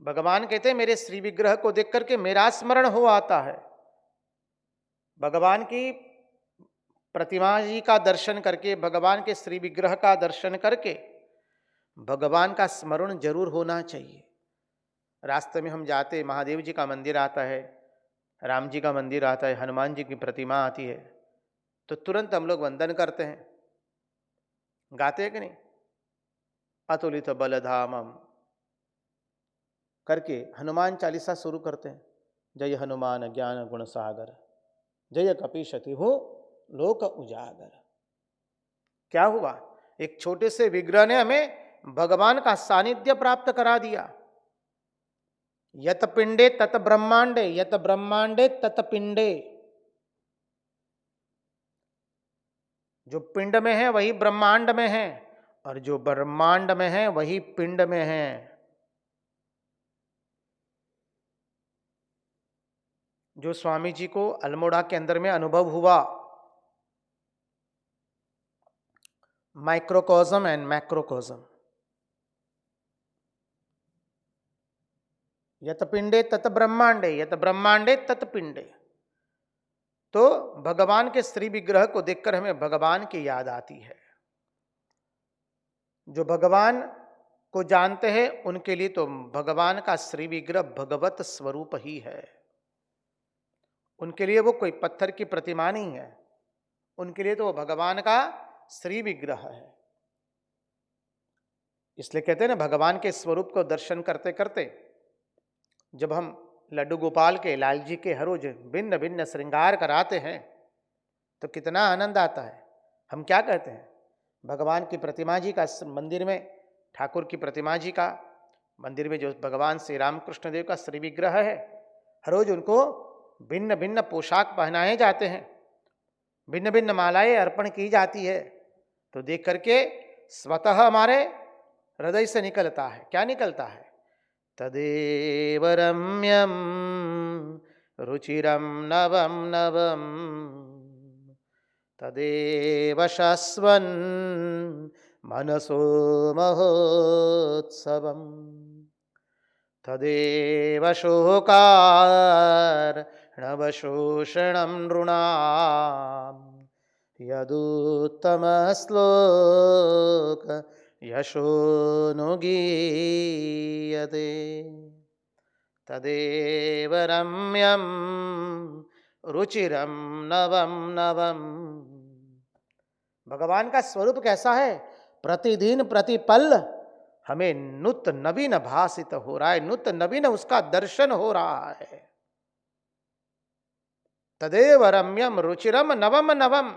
भगवान कहते हैं मेरे श्री विग्रह को देख करके मेरा स्मरण हो आता है। भगवान की प्रतिमा जी का दर्शन करके, भगवान के श्री विग्रह का दर्शन करके भगवान का स्मरण जरूर होना चाहिए। रास्ते में हम जाते, महादेव जी का मंदिर आता है, राम जी का मंदिर आता है, हनुमान जी की प्रतिमा आती है, तो तुरंत हम लोग वंदन करते हैं, गाते हैं कि नहीं? अतुलित बलधामम करके हनुमान चालीसा शुरू करते हैं। जय हनुमान ज्ञान गुण सागर, जय कपीशति हो लोक उजागर। क्या हुआ? एक छोटे से विग्रह ने हमें भगवान का सानिध्य प्राप्त करा दिया। यत पिंडे तत ब्रह्मांडे, यत ब्रह्मांडे तत पिंडे। जो पिंड में है वही ब्रह्मांड में है, और जो ब्रह्मांड में है वही पिंड में है। जो स्वामी जी को अल्मोड़ा के अंदर में अनुभव हुआ, माइक्रोकॉज्म एंड मैक्रोकॉज्म। यत पिंडे तत ब्रह्मांडे, यत ब्रह्मांडे तत पिंडे। तो भगवान के श्री विग्रह को देखकर हमें भगवान की याद आती है। जो भगवान को जानते हैं उनके लिए तो भगवान का श्री विग्रह भगवत स्वरूप ही है। उनके लिए वो कोई पत्थर की प्रतिमा नहीं है, उनके लिए तो वो भगवान का श्री विग्रह है। इसलिए कहते हैं ना, भगवान के स्वरूप को दर्शन करते करते जब हम लड्डू गोपाल के, लाल जी के हर रोज भिन्न भिन्न श्रृंगार कराते हैं तो कितना आनंद आता है। हम क्या कहते हैं, भगवान की प्रतिमा जी का मंदिर में, ठाकुर की प्रतिमा जी का मंदिर में जो भगवान श्री रामकृष्ण देव का श्री विग्रह है, हर रोज उनको भिन्न भिन्न पोशाक पहनाए जाते हैं, भिन्न भिन्न मालाएं अर्पण की जाती है। तो देख करके स्वतः हमारे हृदय से निकलता है, क्या निकलता है? तदेव रम्यम रुचिरम नवम नवम, तदेव शस्वन मनसो महोत्सवम, तदेव शोकार नवशोषणम नृणाम, यदुत्तम श्लोक यशोनुगीयते, तदेव रम्यम रुचिरम नवम नवम। भगवान का स्वरूप कैसा है? प्रतिदिन प्रतिपल हमें नुत नवीन भासित हो रहा है, नुत नवीन उसका दर्शन हो रहा है। तदेव रम्यम रुचिरम नवम नवम।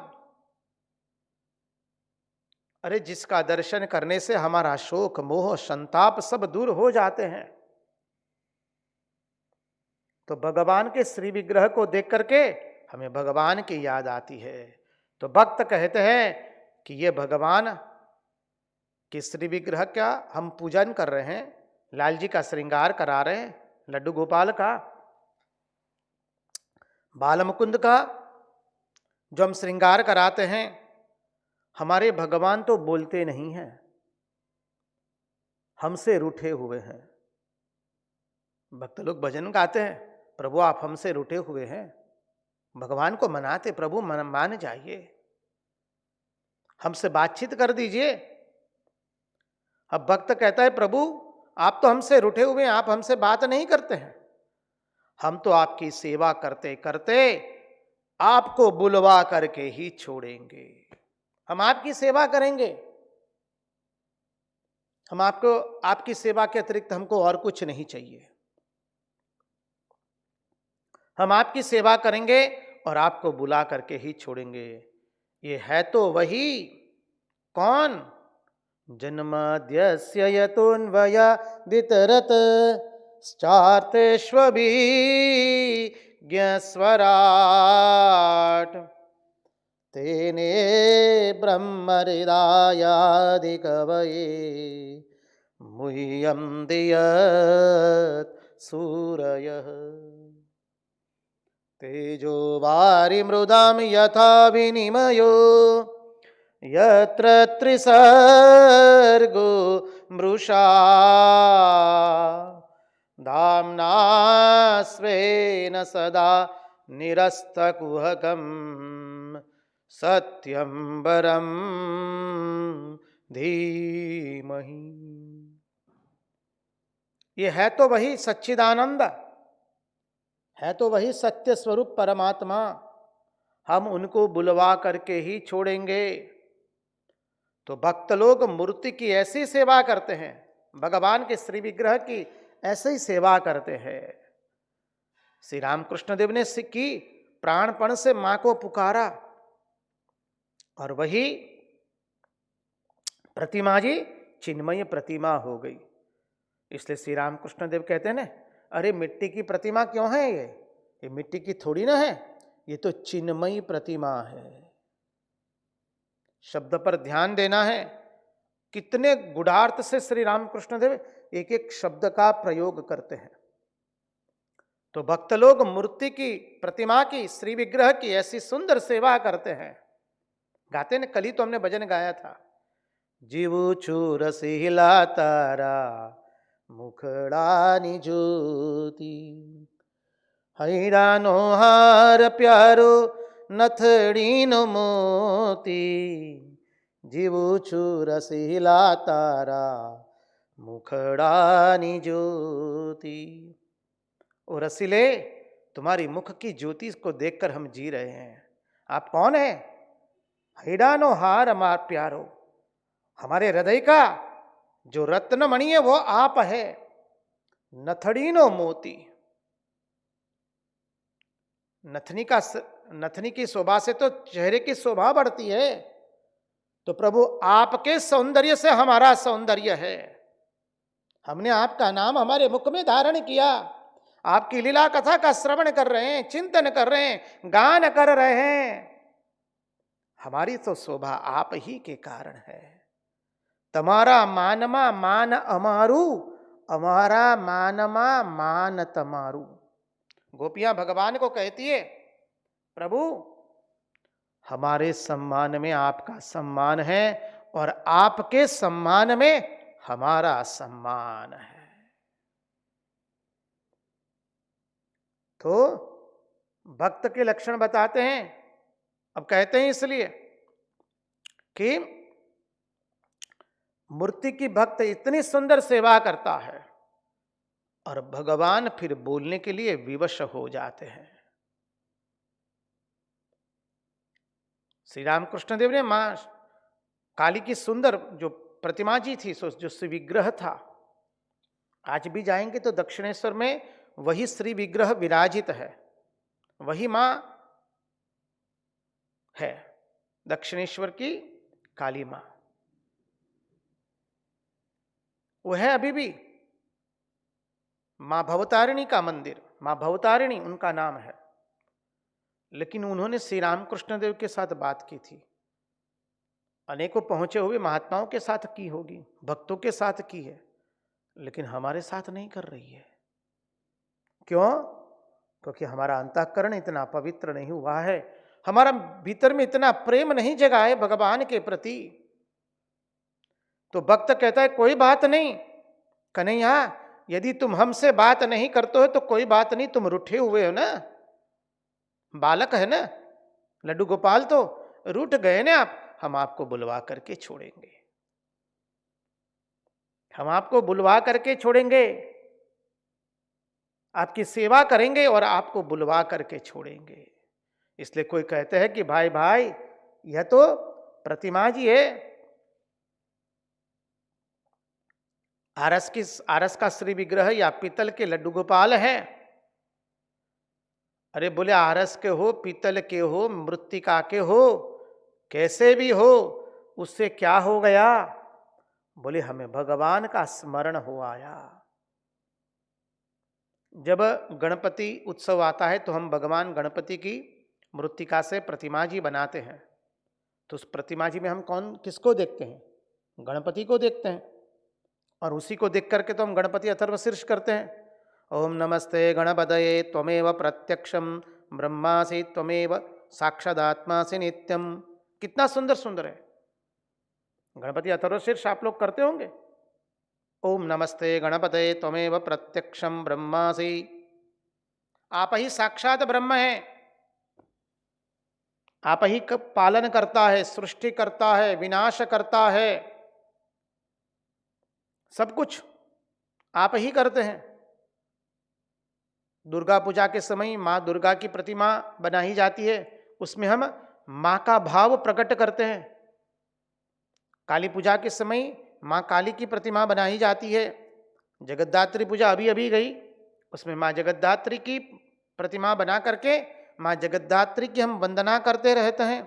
अरे जिसका दर्शन करने से हमारा शोक मोह संताप सब दूर हो जाते हैं। तो भगवान के श्री विग्रह को देख करके हमें भगवान की याद आती है। तो भक्त कहते हैं कि ये भगवान के श्री विग्रह का हम पूजन कर रहे हैं, लाल जी का श्रृंगार करा रहे हैं, लड्डू गोपाल का, बाल मुकुंद का जो हम श्रृंगार कराते हैं। हमारे भगवान तो बोलते नहीं हैं, हमसे रूठे हुए हैं। भक्त लोग भजन गाते हैं, प्रभु आप हमसे रूठे हुए हैं, भगवान को मनाते, प्रभु मान जाइए, हमसे बातचीत कर दीजिए। अब भक्त कहता है प्रभु आप तो हमसे रूठे हुए हैं, आप हमसे बात नहीं करते हैं, हम तो आपकी सेवा करते करते आपको बुलवा करके ही छोड़ेंगे। हम आपकी सेवा करेंगे, हम आपको, आपकी सेवा के अतिरिक्त हमको और कुछ नहीं चाहिए। हम आपकी सेवा करेंगे और आपको बुला करके ही छोड़ेंगे। ये है तो वही कौन? जन्माद्यस्य यतोऽन्वयादितरत् स्चार्तेष्वभिज्ञस्वराट् तेने ब्रह्महृदायादिकवये मुह्यन्ति यत् सूरयः तेजो वारिमृदां यथा विनिमयो यत्र त्रिसर्गो मृषा धाम्ना स्वेन सदा निरस्तकुहकं सत्यं परं धीमहि। ये है तो वही सच्चिदानंद, है तो वही सत्य स्वरूप परमात्मा, हम उनको बुलवा करके ही छोड़ेंगे। तो भक्त लोग मूर्ति की ऐसी सेवा करते हैं, भगवान के श्री विग्रह की ऐसे ही सेवा करते हैं। श्री रामकृष्ण देव ने की प्राणपण से मां को पुकारा और वही प्रतिमा जी चिन्मय प्रतिमा हो गई। इसलिए श्री रामकृष्ण देव कहते हैं ना, अरे मिट्टी की प्रतिमा क्यों है, ये मिट्टी की थोड़ी ना है, ये तो चिन्मयी प्रतिमा है। शब्द पर ध्यान देना है, कितने गुढ़ार्थ से श्री रामकृष्ण देव एक एक शब्द का प्रयोग करते हैं। तो भक्त लोग मूर्ति की, प्रतिमा की, श्री विग्रह की ऐसी सुंदर सेवा करते हैं। गाते ने, कल ही तो हमने भजन गाया था, जीवु चूर सिहिला तारा मुखड़ानी ज्योति हैरानो हार प्यारो नथड़ीनो मोती जीवु चूर सिहिला तारा मुखड़ानी ज्योति। ओ रसीले, तुम्हारी मुख की ज्योति को देखकर हम जी रहे हैं। आप कौन है? हैरानो हार अमार प्यारो, हमारे हृदय का जो रत्न मणि है वो आप है। नथड़ीनो मोती, नथनी की शोभा से तो चेहरे की शोभा बढ़ती है। तो प्रभु आपके सौंदर्य से हमारा सौंदर्य है। हमने आपका नाम हमारे मुख में धारण किया, आपकी लीला कथा का श्रवण कर रहे हैं, चिंतन कर रहे हैं, गान कर रहे हैं। हमारी तो शोभा आप ही के कारण है। तमारा मानमा मान अमारू, अमारा मानमा मान तमारू। गोपियां भगवान को कहती है, प्रभु हमारे सम्मान में आपका सम्मान है और आपके सम्मान में हमारा सम्मान है। तो भक्त के लक्षण बताते हैं। अब कहते हैं इसलिए कि मूर्ति की भक्त इतनी सुंदर सेवा करता है और भगवान फिर बोलने के लिए विवश हो जाते हैं। श्री रामकृष्ण देव ने मां काली की सुंदर जो प्रतिमा जी थी, जो श्री विग्रह था, आज भी जाएंगे तो दक्षिणेश्वर में वही श्री विग्रह विराजित है, वही मां है, दक्षिणेश्वर की काली मां। वो है अभी भी मां भवतारिणी का मंदिर, मां भवतारिणी उनका नाम है। लेकिन उन्होंने श्री रामकृष्ण देव के साथ बात की थी, अनेकों पहुंचे हुए महात्माओं के साथ की होगी, भक्तों के साथ की है, लेकिन हमारे साथ नहीं कर रही है। क्यों? क्योंकि हमारा अंतःकरण इतना पवित्र नहीं हुआ है, हमारा भीतर में इतना प्रेम नहीं जगा है भगवान के प्रति। तो भक्त कहता है कोई बात नहीं कन्हैया, यदि तुम हमसे बात नहीं करते हो तो कोई बात नहीं, तुम रूठे हुए हो ना, बालक है ना लड्डू गोपाल, तो रूठ गए ना आप, हम आपको बुलवा करके छोड़ेंगे, हम आपको बुलवा करके छोड़ेंगे, आपकी सेवा करेंगे और आपको बुलवा करके छोड़ेंगे। इसलिए कोई कहते हैं कि भाई भाई यह तो प्रतिमा जी है, आरस का श्री विग्रह या पीतल के लड्डू गोपाल है। अरे बोले आरस के हो, पीतल के हो, मृत्तिका के हो, कैसे भी हो, उससे क्या हो गया? बोले हमें भगवान का स्मरण हो आया। जब गणपति उत्सव आता है तो हम भगवान गणपति की मृत्तिका से प्रतिमा जी बनाते हैं। तो उस प्रतिमा जी में हम किसको देखते हैं? गणपति को देखते हैं। और उसी को देख करके तो हम गणपति अथर्वशीर्ष करते हैं। ओम नमस्ते गणपतये त्वमेव प्रत्यक्षम ब्रह्मासि त्वमेव साक्षादात्मासि नित्यम। कितना सुंदर सुंदर है। गणपति अथर्वशीर्ष आप लोग करते होंगे। ओम नमस्ते गणपतये त्वमेव प्रत्यक्षम ब्रह्मासि। आप ही साक्षात ब्रह्म हैं, आप ही पालन करता है, सृष्टि करता है, विनाश करता है, सब कुछ आप ही करते हैं। दुर्गा पूजा के समय मां दुर्गा की प्रतिमा बनाई जाती है, उसमें हम मां का भाव प्रकट करते हैं। काली पूजा के समय मां काली की प्रतिमा बनाई जाती है। जगद्धात्री पूजा अभी अभी गई, उसमें मां जगद्धात्री की प्रतिमा बना करके मां जगद्धात्री की हम वंदना करते रहते हैं।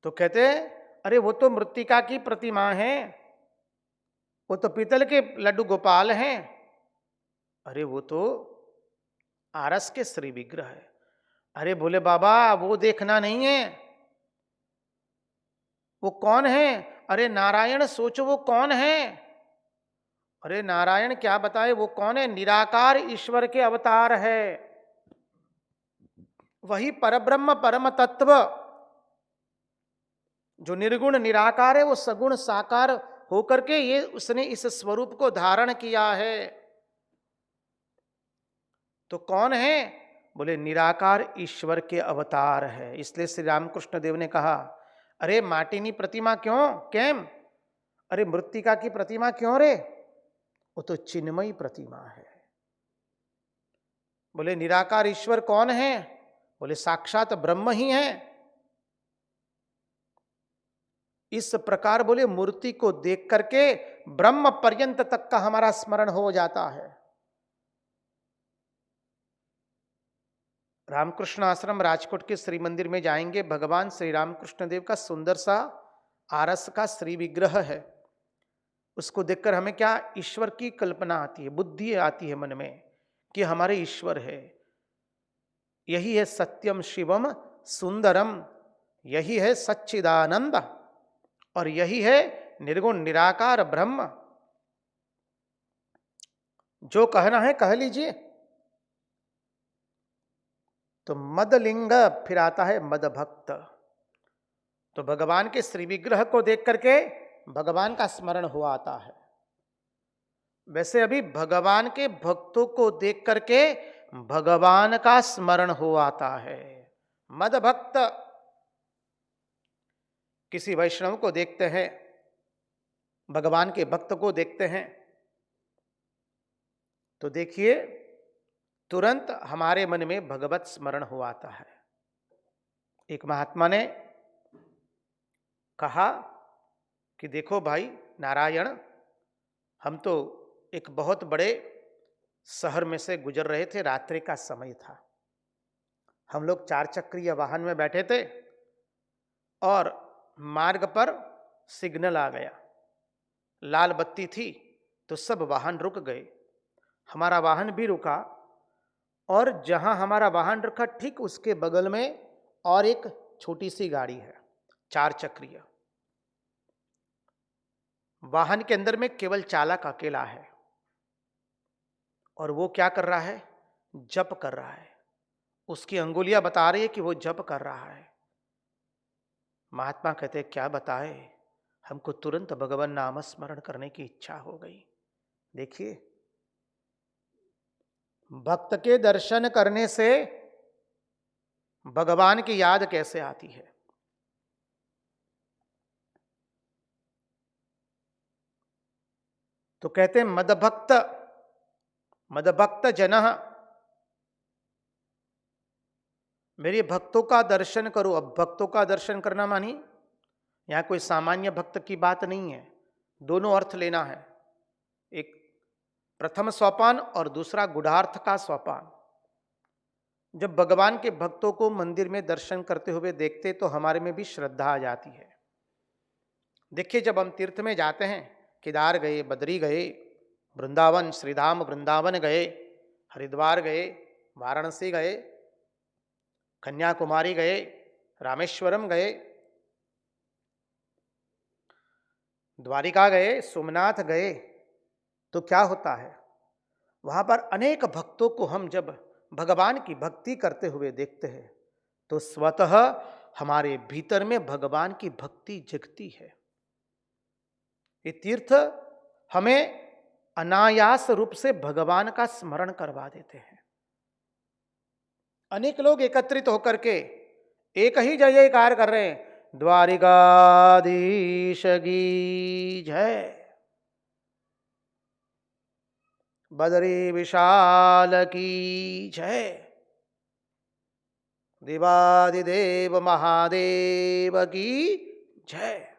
तो कहते हैं अरे वो तो मृत्तिका की प्रतिमा है, वो तो पीतल के लड्डू गोपाल हैं। अरे वो तो आरस के श्री विग्रह है। अरे बोले बाबा वो देखना नहीं है, वो कौन है? अरे नारायण सोचो वो कौन है। अरे नारायण क्या बताए वो कौन है? निराकार ईश्वर के अवतार है, वही परब्रह्म परम तत्व जो निर्गुण निराकार है, वो सगुण साकार होकर के ये उसने इस स्वरूप को धारण किया है। तो कौन है? बोले निराकार ईश्वर के अवतार है। इसलिए श्री रामकृष्ण देव ने कहा अरे माटीनी प्रतिमा क्यों केम? अरे मृत्तिका की प्रतिमा क्यों रे? वो तो चिन्मयी प्रतिमा है। बोले निराकार ईश्वर कौन है? बोले साक्षात ब्रह्म ही है। इस प्रकार बोले मूर्ति को देख करके ब्रह्म पर्यंत तक का हमारा स्मरण हो जाता है। रामकृष्ण आश्रम राजकोट के श्री मंदिर में जाएंगे, भगवान श्री रामकृष्ण देव का सुंदर सा आरस का श्री विग्रह है। उसको देखकर हमें क्या ईश्वर की कल्पना आती है, बुद्धि आती है मन में कि हमारे ईश्वर है। यही है सत्यम शिवम सुंदरम, यही है सच्चिदानंद, और यही है निर्गुण निराकार ब्रह्म। जो कहना है कह लीजिए। तो मदलिंग फिर आता है मद भक्त। तो भगवान के श्री विग्रह को देख करके भगवान का स्मरण हुआ आता है। वैसे अभी भगवान के भक्तों को देख करके भगवान का स्मरण हो आता है। मद भक्त किसी वैष्णव को देखते हैं, भगवान के भक्त को देखते हैं, तो देखिए तुरंत हमारे मन में भगवत स्मरण हो आता है। एक महात्मा ने कहा कि देखो भाई नारायण, हम तो एक बहुत बड़े शहर में से गुजर रहे थे, रात्रि का समय था। हम लोग 4 चक्रीय वाहन में बैठे थे और मार्ग पर सिग्नल आ गया, लाल बत्ती थी, तो सब वाहन रुक गए। हमारा वाहन भी रुका, और जहां हमारा वाहन रुका ठीक उसके बगल में और एक छोटी सी गाड़ी है, 4 चक्रीय। वाहन के अंदर में केवल चालक अकेला है, और वो क्या कर रहा है? जप कर रहा है। उसकी अंगुलियां बता रही है कि वो जप कर रहा है। महात्मा कहते हैं, क्या बताए, हमको तुरंत भगवान नाम स्मरण करने की इच्छा हो गई। देखिए, भक्त के दर्शन करने से भगवान की याद कैसे आती है। तो कहते हैं मदभक्त, मदभक्त जनः, मेरे भक्तों का दर्शन करो। अब भक्तों का दर्शन करना मानी यहां कोई सामान्य भक्त की बात नहीं है, दोनों अर्थ लेना है। एक प्रथम सोपान और दूसरा गुढ़ार्थ का सोपान। जब भगवान के भक्तों को मंदिर में दर्शन करते हुए देखते तो हमारे में भी श्रद्धा आ जाती है। देखिए, जब हम तीर्थ में जाते हैं, केदार गए, बद्री गए, वृंदावन श्रीधाम वृंदावन गए, हरिद्वार गए, वाराणसी गए, कन्याकुमारी गए, रामेश्वरम गए, द्वारिका गए, सोमनाथ गए, तो क्या होता है? वहां पर अनेक भक्तों को हम जब भगवान की भक्ति करते हुए देखते हैं तो स्वतः हमारे भीतर में भगवान की भक्ति जगती है। ये तीर्थ हमें अनायास रूप से भगवान का स्मरण करवा देते हैं। अनेक लोग एकत्रित होकर के एक ही जय जयकार कर रहे हैं, द्वारिकाधीश की जय, बदरी विशाल की जय, देवादिदेव महादेव की जय।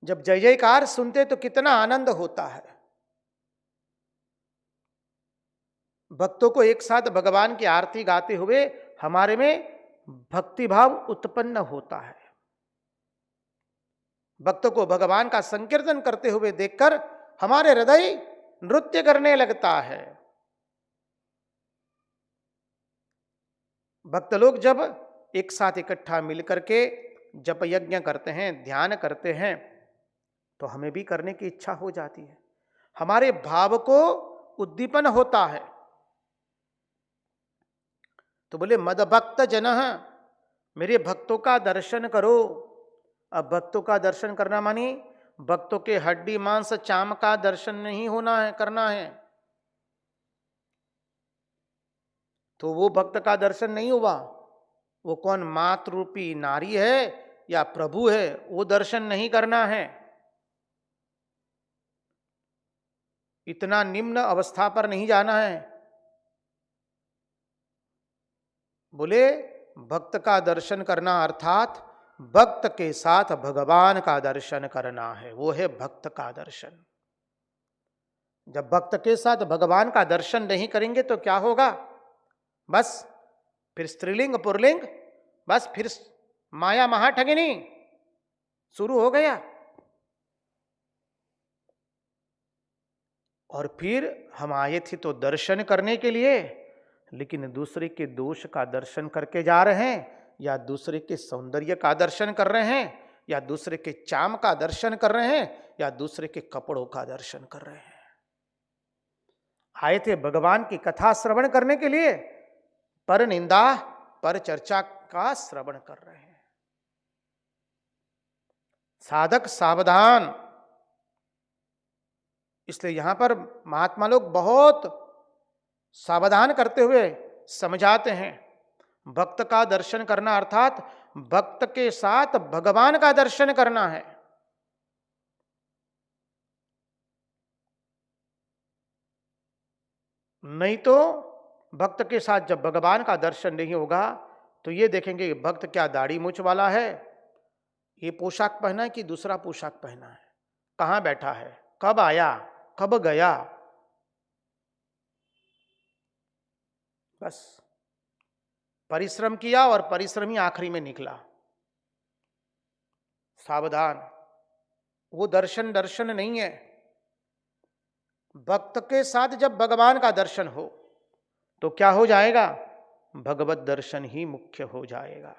जब जय जयकार सुनते तो कितना आनंद होता है। भक्तों को एक साथ भगवान की आरती गाते हुए हमारे में भक्ति भाव उत्पन्न होता है। भक्तों को भगवान का संकीर्तन करते हुए देखकर हमारे हृदय नृत्य करने लगता है। भक्त लोग जब एक साथ इकट्ठा मिलकर के जप यज्ञ करते हैं, ध्यान करते हैं, तो हमें भी करने की इच्छा हो जाती है। हमारे भाव को उद्दीपन होता है। तो बोले मदभक्त जनः, मेरे भक्तों का दर्शन करो। अब भक्तों का दर्शन करना मानी भक्तों के हड्डी मांस चाम का दर्शन नहीं होना है, करना है। तो वो भक्त का दर्शन नहीं हुआ। वो कौन मातृ रूपी नारी है या प्रभु है, वो दर्शन नहीं करना है। इतना निम्न अवस्था पर नहीं जाना है। बोले भक्त का दर्शन करना अर्थात भक्त के साथ भगवान का दर्शन करना है, वो है भक्त का दर्शन। जब भक्त के साथ भगवान का दर्शन नहीं करेंगे तो क्या होगा? बस फिर स्त्रीलिंग पुरलिंग, बस फिर माया महाठगिनी शुरू हो गया। और फिर हम आए थे तो दर्शन करने के लिए, लेकिन दूसरे के दोष का दर्शन करके जा रहे हैं, या दूसरे के सौंदर्य का दर्शन कर रहे हैं, या दूसरे के चाम का दर्शन कर रहे हैं, या दूसरे के कपड़ों का दर्शन कर रहे हैं। आए थे भगवान की कथा श्रवण करने के लिए, पर निंदा पर चर्चा का श्रवण कर रहे हैं। साधक सावधान। इसलिए यहां पर महात्मा लोग बहुत सावधान करते हुए समझाते हैं, भक्त का दर्शन करना अर्थात भक्त के साथ भगवान का दर्शन करना है। नहीं तो भक्त के साथ जब भगवान का दर्शन नहीं होगा तो ये देखेंगे भक्त क्या दाढ़ी मूंछ वाला है, ये पोशाक पहना है कि दूसरा पोशाक पहना है, कहां बैठा है, कब आया, कब गया। बस परिश्रम किया और परिश्रम ही आखिरी में निकला। सावधान, वो दर्शन दर्शन नहीं है। भक्त के साथ जब भगवान का दर्शन हो तो क्या हो जाएगा? भगवत दर्शन ही मुख्य हो जाएगा।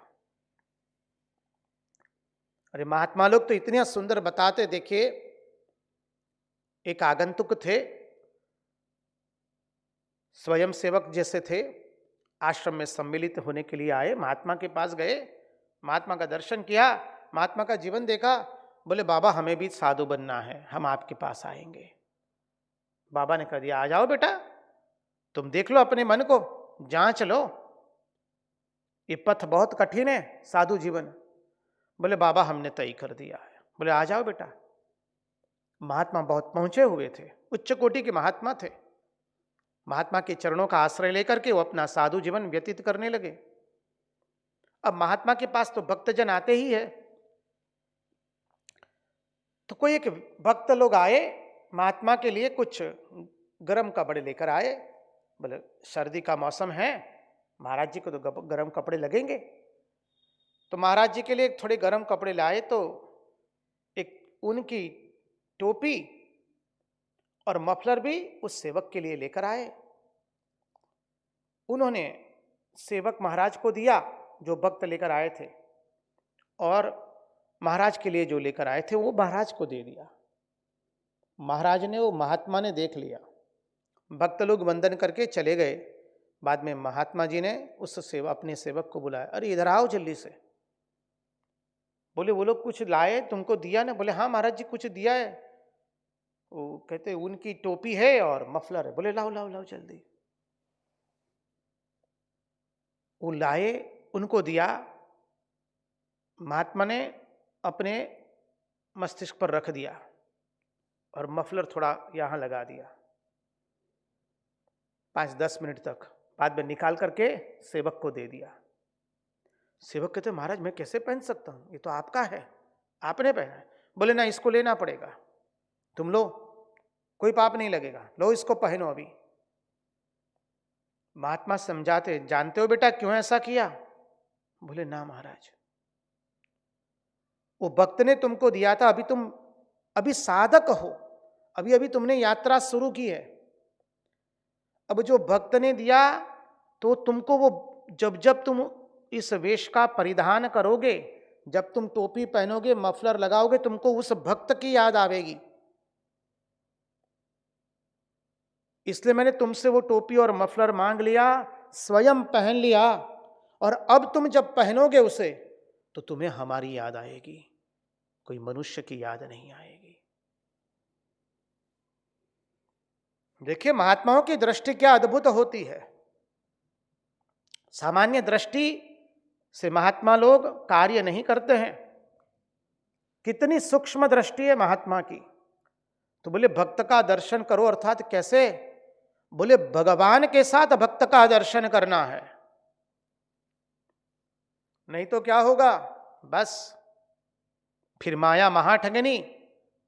अरे महात्मा लोग तो इतने सुंदर बताते, देखिए एक आगंतुक थे, स्वयं सेवक जैसे थे, आश्रम में सम्मिलित होने के लिए आए, महात्मा के पास गए, महात्मा का दर्शन किया, महात्मा का जीवन देखा, बोले बाबा हमें भी साधु बनना है, हम आपके पास आएंगे। बाबा ने कह दिया आ जाओ बेटा, तुम देख लो अपने मन को, जांच लो, ये पथ बहुत कठिन है साधु जीवन। बोले बाबा हमने तय कर दिया है। बोले आ जाओ बेटा। महात्मा बहुत पहुंचे हुए थे, उच्च कोटि के महात्मा थे। महात्मा के चरणों का आश्रय लेकर के वो अपना साधु जीवन व्यतीत करने लगे। अब महात्मा के पास तो भक्तजन आते ही है, तो कोई एक भक्त लोग आए, महात्मा के लिए कुछ गर्म कपड़े लेकर आए। बोले सर्दी का मौसम है, महाराज जी को तो गर्म कपड़े लगेंगे। तो महाराज जी के लिए थोड़े गर्म कपड़े लाए, तो एक उनकी टोपी और मफलर भी उस सेवक के लिए लेकर आए। उन्होंने सेवक महाराज को दिया जो भक्त लेकर आए थे, और महाराज के लिए जो लेकर आए थे वो महाराज को दे दिया। महाराज ने, वो महात्मा ने देख लिया, भक्त लोग वंदन करके चले गए। बाद में महात्मा जी ने उस अपने सेवक को बुलाया, अरे इधर आओ जल्दी से। बोले वो लोग कुछ लाए, तुमको दिया ना? बोले हाँ महाराज जी कुछ दिया है। वो कहते उनकी टोपी है और मफलर है। बोले लाओ लाओ लाओ जल्दी। वो लाए, उनको दिया। महात्मा ने अपने मस्तिष्क पर रख दिया और मफलर थोड़ा यहां लगा दिया 5-10 मिनट तक। बाद में निकाल करके सेवक को दे दिया। सेवक कहते महाराज मैं कैसे पहन सकता हूं, ये तो आपका है, आपने पहना है। बोले ना इसको लेना पड़ेगा, तुम लो, कोई पाप नहीं लगेगा, लो इसको पहनो अभी। महात्मा समझाते, जानते हो बेटा क्यों ऐसा किया? बोले ना महाराज, वो भक्त ने तुमको दिया था, अभी तुम अभी साधक हो, अभी अभी तुमने यात्रा शुरू की है। अब जो भक्त ने दिया तो तुमको वो जब जब तुम इस वेश का परिधान करोगे, जब तुम टोपी पहनोगे, मफलर लगाओगे, तुमको उस भक्त की याद आवेगी। इसलिए मैंने तुमसे वो टोपी और मफलर मांग लिया, स्वयं पहन लिया, और अब तुम जब पहनोगे उसे तो तुम्हें हमारी याद आएगी, कोई मनुष्य की याद नहीं आएगी। देखिए महात्माओं की दृष्टि क्या अद्भुत होती है। सामान्य दृष्टि से महात्मा लोग कार्य नहीं करते हैं, कितनी सूक्ष्म दृष्टि है महात्मा की। तो बोले भक्त का दर्शन करो, अर्थात कैसे? बोले भगवान के साथ भक्त का दर्शन करना है, नहीं तो क्या होगा? बस फिर माया महाठगनी,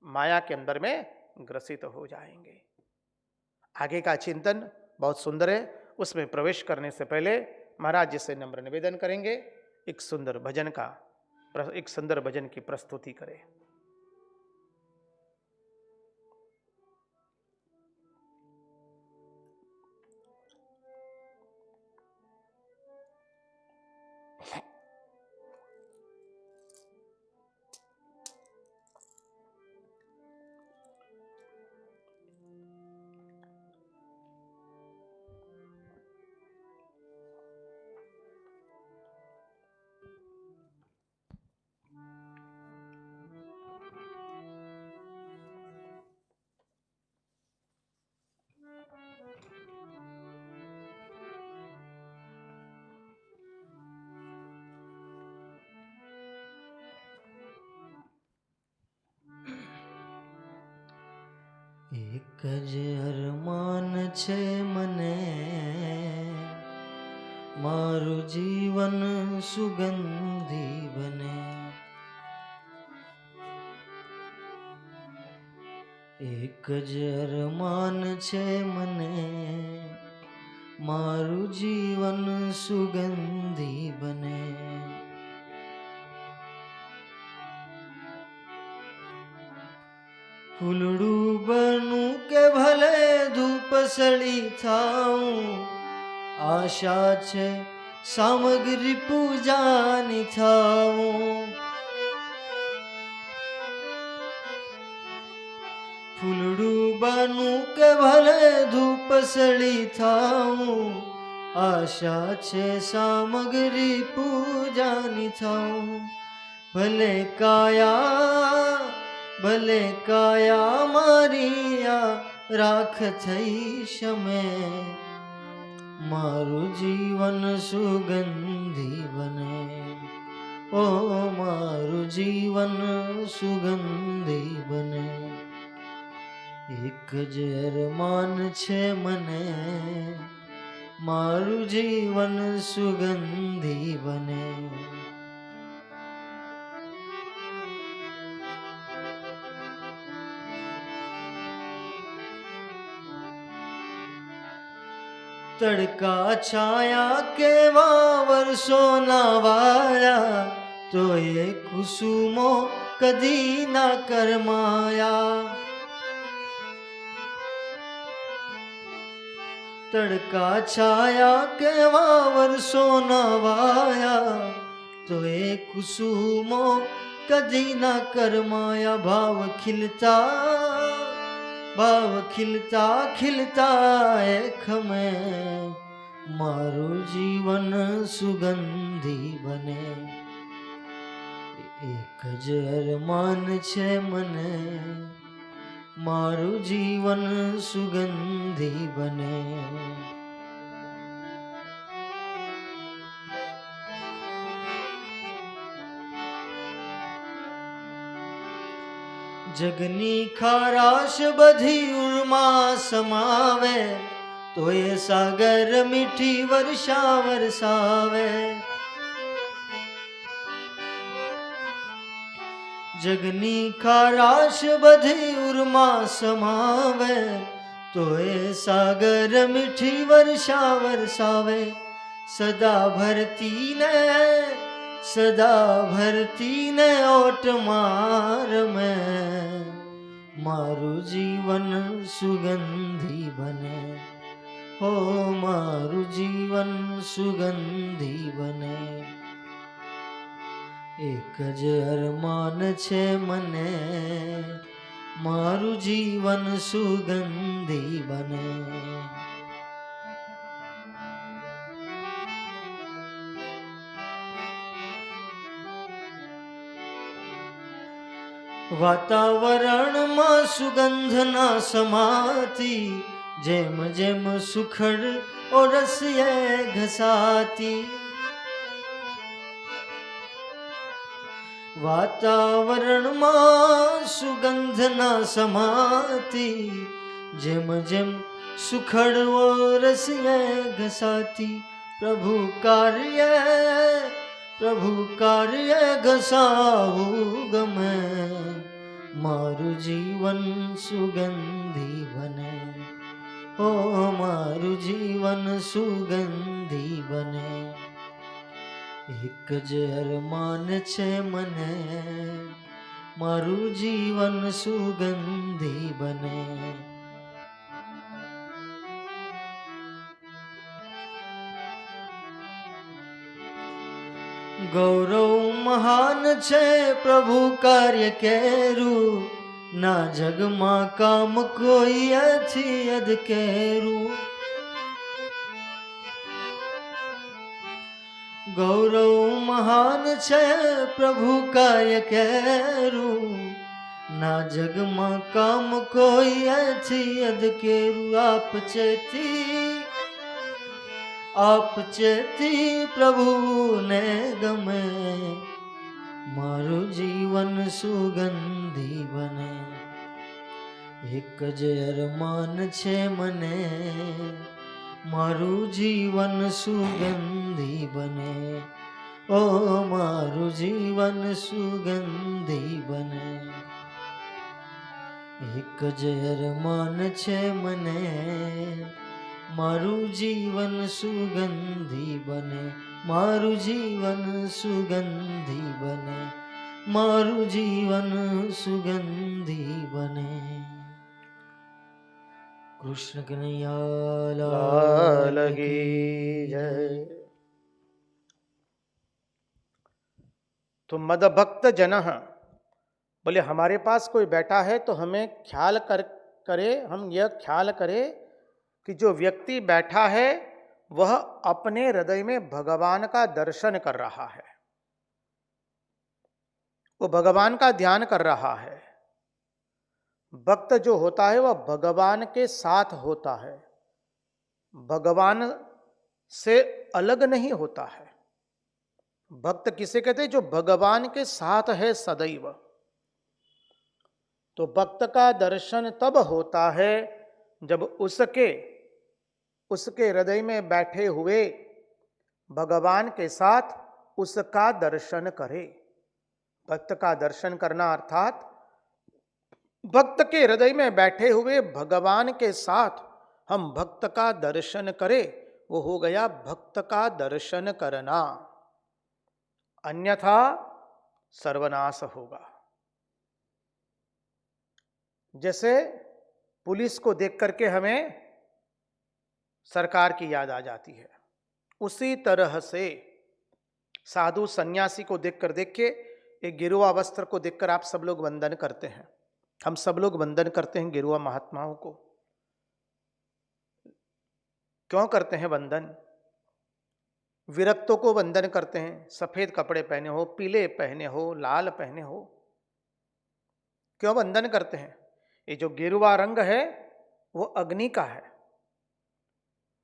माया के अंदर में ग्रसित हो जाएंगे। आगे का चिंतन बहुत सुंदर है, उसमें प्रवेश करने से पहले महाराज जी से नम्र निवेदन करेंगे, एक सुंदर भजन की प्रस्तुति करें। एक ज अरमान छे मने, मारू जीवन सुगंधी बने। एक ज अरमान छे मने, મારું જીવન સુગંધી બને. ફૂલડું બનું કે ભલે ધૂપ સળી થાઉં, આશા છે સામગ્રી પૂજાની થાઉં. ફૂલડું બનું કે ભલે ધૂપ સળી થાઉં, આશા છે સામગ્રી પૂજાની થાઉં. ભલે કાયા મારી આ રાખ થઈ શમે, મારું જીવન સુગંધી બને. ઓ મારું જીવન સુગંધી બને. એક જ અરમાન છે મને, મારું જીવન સુગંધી બને. તડકા છાયા કેવા વર્ષોના વાયા, તો એ કુસુમો કદી ના કરમાયા. તડકા છાયા કેવા વર્ષોના વાયા, તો એ કુસુમો કદી ના કરમાયા. ભાવ ખિલતા એ ખમે, મારું જીવન સુગંધી બને. એક જ અરમાન છે મને, મારું જીવન સુગંધી બને. જગની ખારાશ બધી ઉર્મા સમાવે, તો એ સાગર મીઠી વર્ષા વરસાવે. જગની ખારાશ બધી ઉર્મા સમાવે, તો એ સાગર મીઠી વર્ષા વરસાવે. સદા ભરતીને ઓટ માર મેં, મારું જીવન સુગંધી બને. હો મારું જીવન સુગંધી બને. એક જ અરમાન છે મને, મારું જીવન સુગંધી બને. વાતાવરણમાં સુગંધના સમાતી, જેમ જેમ સુખડ ઓરસીએ ઘસાતી. વાતાવરણમાં સુગંધના સમાતી, જેમ જેમ સુખડ ઓરસીએ ઘસાતી. પ્રભુ કાર્ય ઘસાવું ગમે, મારું જીવન સુગંધી બને. ઓ મારું જીવન સુગંધી બને. એક જ અરમાન છે મને, મારું જીવન સુગંધી બને. ગૌરવ મહાન છે પ્રભુ કાર્ય કેરું, ના જગમાં કામ કોઈ એથી અદકેરું. ગૌરવ મહાન છે પ્રભુ કાર્ય કેરું, ના જગમાં કામ કોઈ એથી અદકેરું. આપ ચેતી પ્રભુને ગમે, મારું જીવન સુગંધી બને. એક જ અરમાન છે મને, મારું જીવન સુગંધી બને. ઓ મારું જીવન સુગંધી બને. એક જ અરમાન છે મને, મારું જીવન સુગંધી બને, મારું જીવન સુગંધી બને, મારું જીવન સુગંધી બને. કૃષ્ણ કનૈયા લાલ કી જય. तो मद भक्त जन, बोले हमारे पास कोई बैठा है तो हमें ख्याल करे, हम यह ख्याल करें कि जो व्यक्ति बैठा है वह अपने हृदय में भगवान का दर्शन कर रहा है, वो भगवान का ध्यान कर रहा है. भक्त जो होता है वह भगवान के साथ होता है, भगवान से अलग नहीं होता है. भक्त किसे कहते हैं? जो भगवान के साथ है सदैव. तो भक्त का दर्शन तब होता है जब उसके हृदय में बैठे हुए भगवान के साथ उसका दर्शन करे. भक्त का दर्शन करना अर्थात भक्त के हृदय में बैठे हुए भगवान के साथ हम भक्त का दर्शन करें, वो हो गया भक्त का दर्शन करना. अन्यथा सर्वनाश होगा. जैसे पुलिस को देख करके हमें सरकार की याद आ जाती है, उसी तरह से साधु सन्यासी को देख के एक गिरुआ वस्त्र को देखकर आप सब लोग वंदन करते हैं. हम सब लोग वंदन करते हैं गिरुआ महात्माओं को. क्यों करते हैं वंदन? विरक्तों को वंदन करते हैं. सफेद कपड़े पहने हो, पीले पहने हो, लाल पहने हो, क्यों वंदन करते हैं? ये जो गेरुआ रंग है वो अग्नि का है.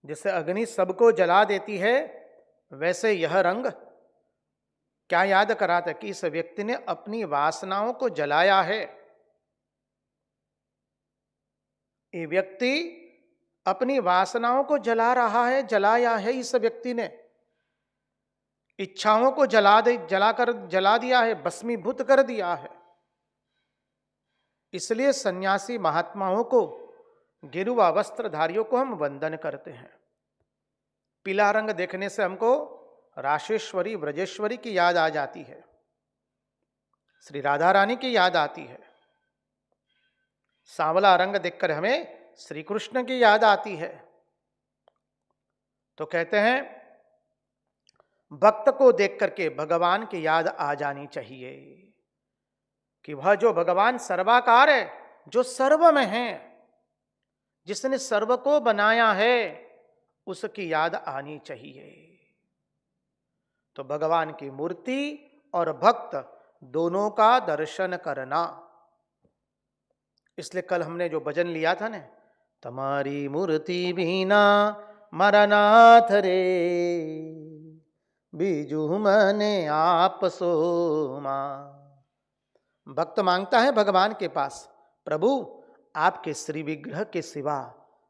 जैसे अग्नि सबको जला देती है, वैसे यह रंग क्या याद कराता है कि इस व्यक्ति ने अपनी वासनाओं को जलाया है. ये व्यक्ति अपनी वासनाओं को जला रहा है, जलाया है इस व्यक्ति ने. इच्छाओं को जला दिया है, भस्मीभूत कर दिया है. इसलिए सन्यासी महात्माओं को, गेरुआ वस्त्रधारियों को हम वंदन करते हैं. पीला रंग देखने से हमको राशेश्वरी व्रजेश्वरी की याद आ जाती है, श्री राधा रानी की याद आती है. सांवला रंग देखकर हमें श्री कृष्ण की याद आती है. तो कहते हैं भक्त को देख करके भगवान की याद आ जानी चाहिए कि वह जो भगवान सर्वाकार है, जो सर्व में है, जिसने सर्व को बनाया है, उसकी याद आनी चाहिए. तो भगवान की मूर्ति और भक्त दोनों का दर्शन करना. इसलिए कल हमने जो भजन लिया था ना, तमारी मूर्ति बिना मरनाथ रे, बीजू मने आप सोमा. भक्त मांगता है भगवान के पास, प्रभु आपके श्री विग्रह के सिवा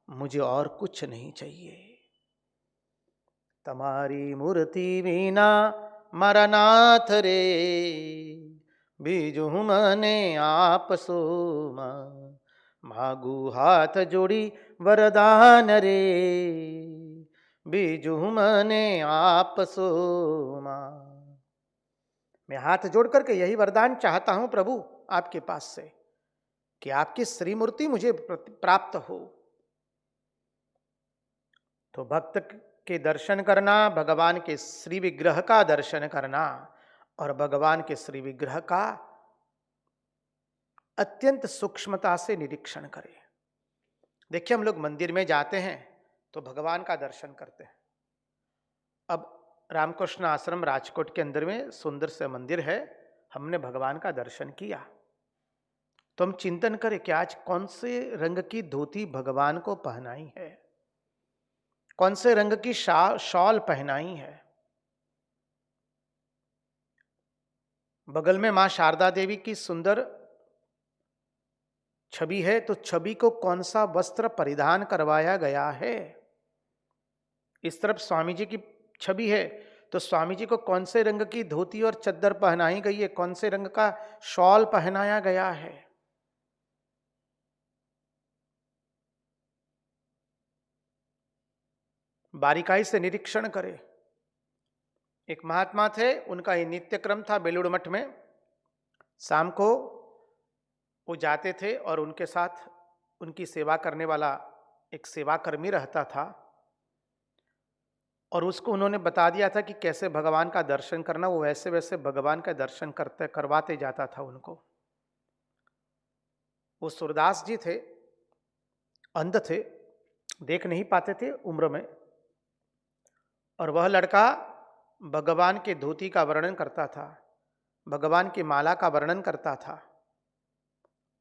मुझे और कुछ नहीं चाहिए. तमारी मूर्ति बिना मरनाथ रे, बीजू मने आप सोमा. मागू हाथ जोड़ी वरदान रे, बीजू मने आप सोमा. मैं हाथ जोड़ करके यही वरदान चाहता हूं प्रभु आपके पास से कि आपकी श्री मूर्ति मुझे प्राप्त हो. तो भक्त के दर्शन करना, भगवान के श्री विग्रह का दर्शन करना और भगवान के श्री विग्रह का अत्यंत सूक्ष्मता से निरीक्षण करें. देखिए हम लोग मंदिर में जाते हैं तो भगवान का दर्शन करते हैं. अब रामकृष्ण आश्रम राजकोट के अंदर में सुंदर से मंदिर है, हमने भगवान का दर्शन किया. तो हम चिंतन करें कि आज कौन से रंग की धोती भगवान को पहनाई है, कौन से रंग की शॉल पहनाई है. बगल में मां शारदा देवी की सुंदर छवि है, तो छवि को कौन सा वस्त्र परिधान करवाया गया है. इस तरफ स्वामी जी की छवि है, तो स्वामी जी को कौन से रंग की धोती और चद्दर पहनाई गई है, कौन से रंग का शॉल पहनाया गया है. बारीकाई से निरीक्षण करे। एक महात्मा थे, उनका ये नित्य क्रम था बेलूड़ मठ में, शाम को वो जाते थे और उनके साथ उनकी सेवा करने वाला एक सेवाकर्मी रहता था, और उसको उन्होंने बता दिया था कि कैसे भगवान का दर्शन करना। वो वैसे वैसे भगवान का दर्शन करवाते जाता था उनको। वो सूरदास जी थे, अंध थे, देख नहीं पाते थे उम्र में, और वह लड़का भगवान के धोती का वर्णन करता था, भगवान की माला का वर्णन करता था,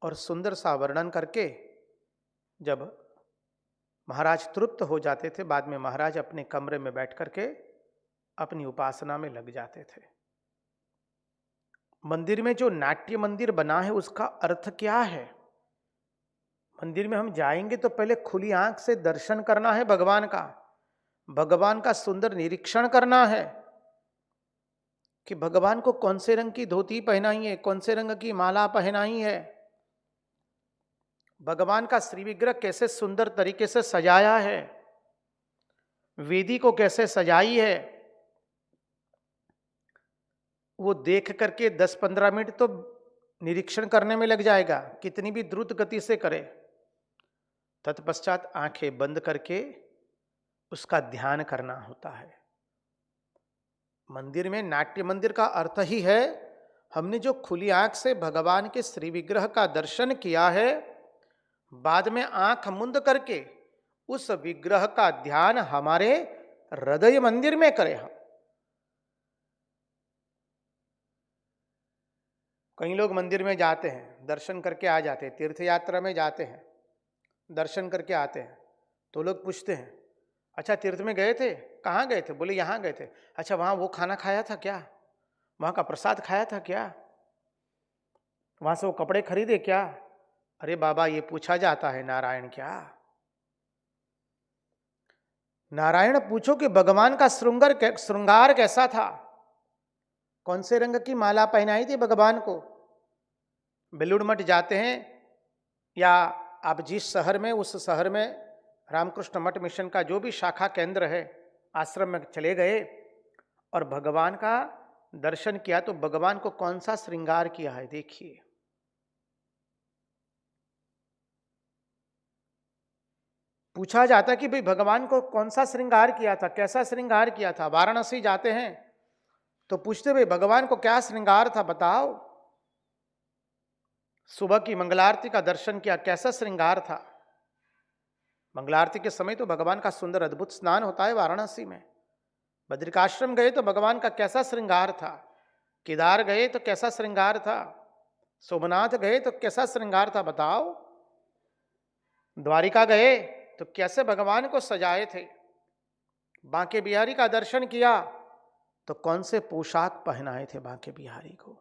और सुंदर सा वर्णन करके जब महाराज तृप्त हो जाते थे, बाद में महाराज अपने कमरे में बैठ करके अपनी उपासना में लग जाते थे। मंदिर में जो नाट्य मंदिर बना है उसका अर्थ क्या है? मंदिर में हम जाएंगे तो पहले खुली आंख से दर्शन करना है भगवान का सुंदर निरीक्षण करना है कि भगवान को कौन से रंग की धोती पहनाई है, कौन से रंग की माला पहनाई है, भगवान का श्री विग्रह कैसे सुंदर तरीके से सजाया है, वेदी को कैसे सजाई है। वो देख करके 10-15 मिनट तो निरीक्षण करने में लग जाएगा, कितनी भी द्रुत गति से करे। तत्पश्चात आंखें बंद करके उसका ध्यान करना होता है। मंदिर में नाट्य मंदिर का अर्थ ही है, हमने जो खुली आंख से भगवान के श्री विग्रह का दर्शन किया है, बाद में आंख मुंद करके उस विग्रह का ध्यान हमारे हृदय मंदिर में करें। हम कई लोग मंदिर में जाते हैं, दर्शन करके आ जाते हैं, तीर्थ यात्रा में जाते हैं, दर्शन करके आते हैं, तो लोग पूछते हैं, अच्छा तीर्थ में गए थे, कहाँ गए थे? बोले यहाँ गए थे। अच्छा वहाँ वो खाना खाया था क्या? वहाँ का प्रसाद खाया था क्या? वहाँ से वो कपड़े खरीदे क्या? अरे बाबा, ये पूछा जाता है नारायण क्या? नारायण पूछो कि भगवान का श्रृंगार कैसा था, कौन से रंग की माला पहनाई थी भगवान को। बेलूड़ मठ जाते हैं या आप जिस शहर में, उस शहर में रामकृष्ण मठ मिशन का जो भी शाखा केंद्र है, आश्रम में चले गए और भगवान का दर्शन किया, तो भगवान को कौन सा श्रृंगार किया है देखिए। पूछा जाता कि भाई भगवान को कौन सा श्रृंगार किया था, कैसा श्रृंगार किया था। वाराणसी जाते हैं तो पूछते भाई भगवान को क्या श्रृंगार था बताओ। सुबह की मंगलारती का दर्शन किया, कैसा श्रृंगार था। मंगलारती के समय तो भगवान का सुंदर अद्भुत स्नान होता है वाराणसी में। बद्रिकाश्रम गए तो भगवान का कैसा श्रृंगार था। केदार गए तो कैसा श्रृंगार था। सोमनाथ गए तो कैसा श्रृंगार था बताओ। द्वारिका गए तो कैसे भगवान को सजाए थे। बांके बिहारी का दर्शन किया तो कौन से पोशाक पहनाए थे बांके बिहारी को।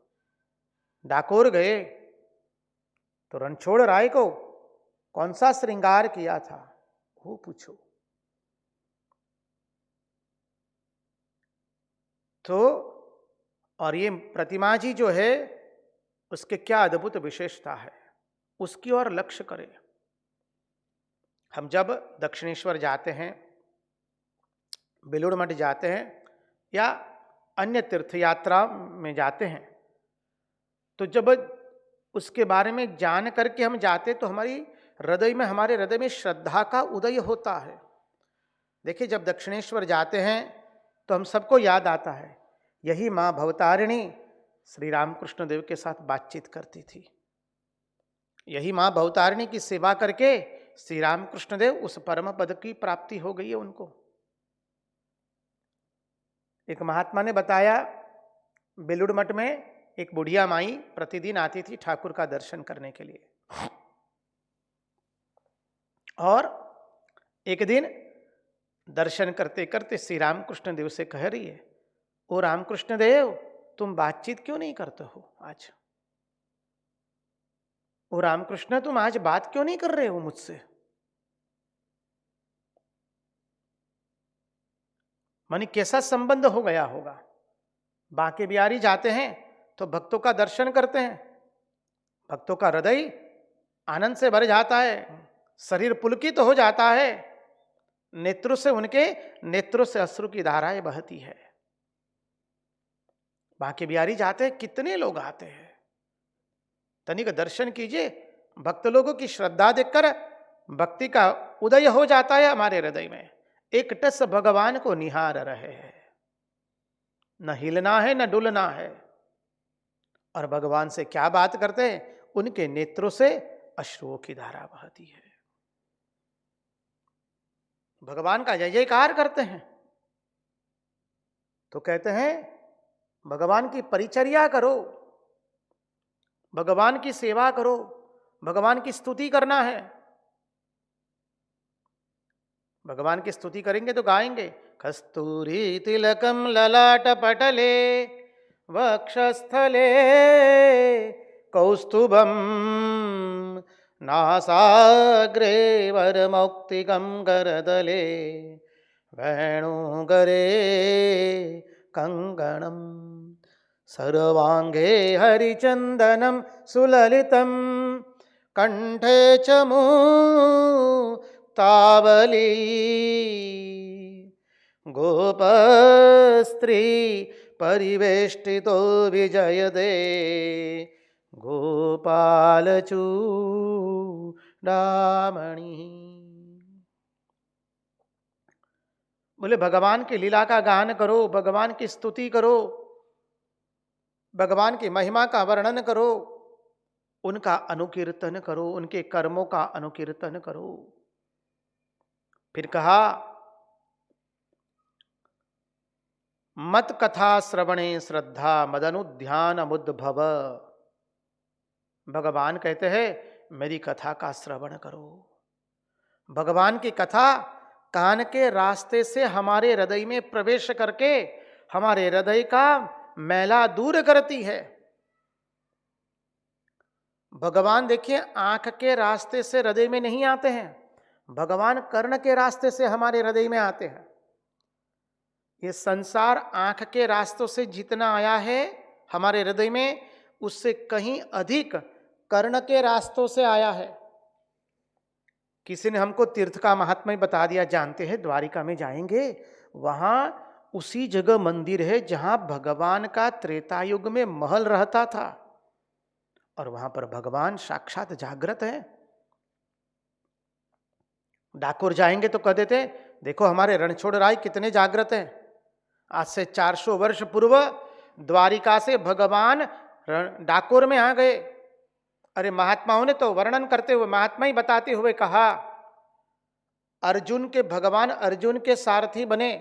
डाकोर गए तो रणछोड़ राय को कौन सा श्रृंगार किया था, वो पूछो। तो और ये प्रतिमा जी जो है उसके क्या अद्भुत विशेषता है, उसकी ओर लक्ष्य करें। हम जब दक्षिणेश्वर जाते हैं, बेलूड़ मठ जाते हैं या अन्य तीर्थ यात्रा में जाते हैं, तो जब उसके बारे में जान करके हम जाते तो हमारे हृदय में श्रद्धा का उदय होता है। देखिए, जब दक्षिणेश्वर जाते हैं तो हम सबको याद आता है, यही माँ भवतारिणी श्री रामकृष्ण देव के साथ बातचीत करती थी। यही माँ भवतारिणी की सेवा करके श्री रामकृष्ण देव उस परम पद की प्राप्ति हो गई है उनको। एक महात्मा ने बताया, बेलूड़ मठ में एक बुढ़िया माई प्रतिदिन आती थी ठाकुर का दर्शन करने के लिए। और एक दिन दर्शन करते करते श्री रामकृष्ण देव से कह रही है, ओ रामकृष्ण देव, तुम बातचीत क्यों नहीं करते हो आज। ओ रामकृष्ण, तुम आज बात क्यों नहीं कर रहे हो मुझसे। मानी कैसा संबंध हो गया होगा। बांके बिहारी जाते हैं तो भक्तों का दर्शन करते हैं, भक्तों का हृदय आनंद से भर जाता है, शरीर पुलकित हो जाता है। नेत्रों से, उनके नेत्रों से अश्रु की धाराएं बहती है। बांके बिहारी जाते हैं, कितने लोग आते हैं, तनिक दर्शन कीजिए। भक्त लोगों की श्रद्धा देखकर भक्ति का उदय हो जाता है हमारे हृदय में। एक टस भगवान को निहार रहे हैं, न हिलना है न डुलना है। और भगवान से क्या बात करते हैं, उनके नेत्रों से अश्रुओं की धारा बहती है। भगवान का जय जयकार करते हैं तो कहते हैं भगवान की परिचर्या करो, भगवान की सेवा करो, भगवान की स्तुति करना है। भगवान की स्तुति करेंगे तो गाएंगे, कस्तूरी तिलकम ललाट पटले वक्षस्थले कौस्तुभम नासाग्रे वरमौक्तिकं करदले वेणुगरे कंगणम सर्वांगे हरिचंदनम सुललितम कंठे च तावली गोपस्त्री परिवेष्टितो विजयदे गोपालचूडामणि। बोले भगवान की लीला का गान करो, भगवान की स्तुति करो, भगवान की महिमा का वर्णन करो, उनका अनुकीर्तन करो, उनके कर्मों का अनुकीर्तन करो। फिर कहा मत कथा श्रवणे श्रद्धा मदनुध्यान मुद्भव। भगवान कहते हैं मेरी कथा का श्रवण करो। भगवान की कथा कान के रास्ते से हमारे हृदय में प्रवेश करके हमारे हृदय का मैला दूर करती है। भगवान देखिए आंख के रास्ते से हृदय में नहीं आते हैं, भगवान कर्ण के रास्ते से हमारे हृदय में आते हैं। ये संसार आंख के रास्तों से जितना आया है हमारे हृदय में, उससे कहीं अधिक कर्ण के रास्तों से आया है। किसी ने हमको तीर्थ का महात्म्य बता दिया, जानते हैं द्वारिका में जाएंगे, वहां उसी जगह मंदिर है जहां भगवान का त्रेता युग में महल रहता था, और वहां पर भगवान साक्षात जागृत है। डाकोर जाएंगे तो कह देते देखो हमारे रणछोड़ राय कितने जागृत हैं। आज से 400 वर्ष पूर्व द्वारिका से भगवान डाकोर में आ गए। अरे महात्माओं ने तो वर्णन करते हुए, महात्मा ही बताते हुए कहा, अर्जुन के भगवान अर्जुन के सारथी बने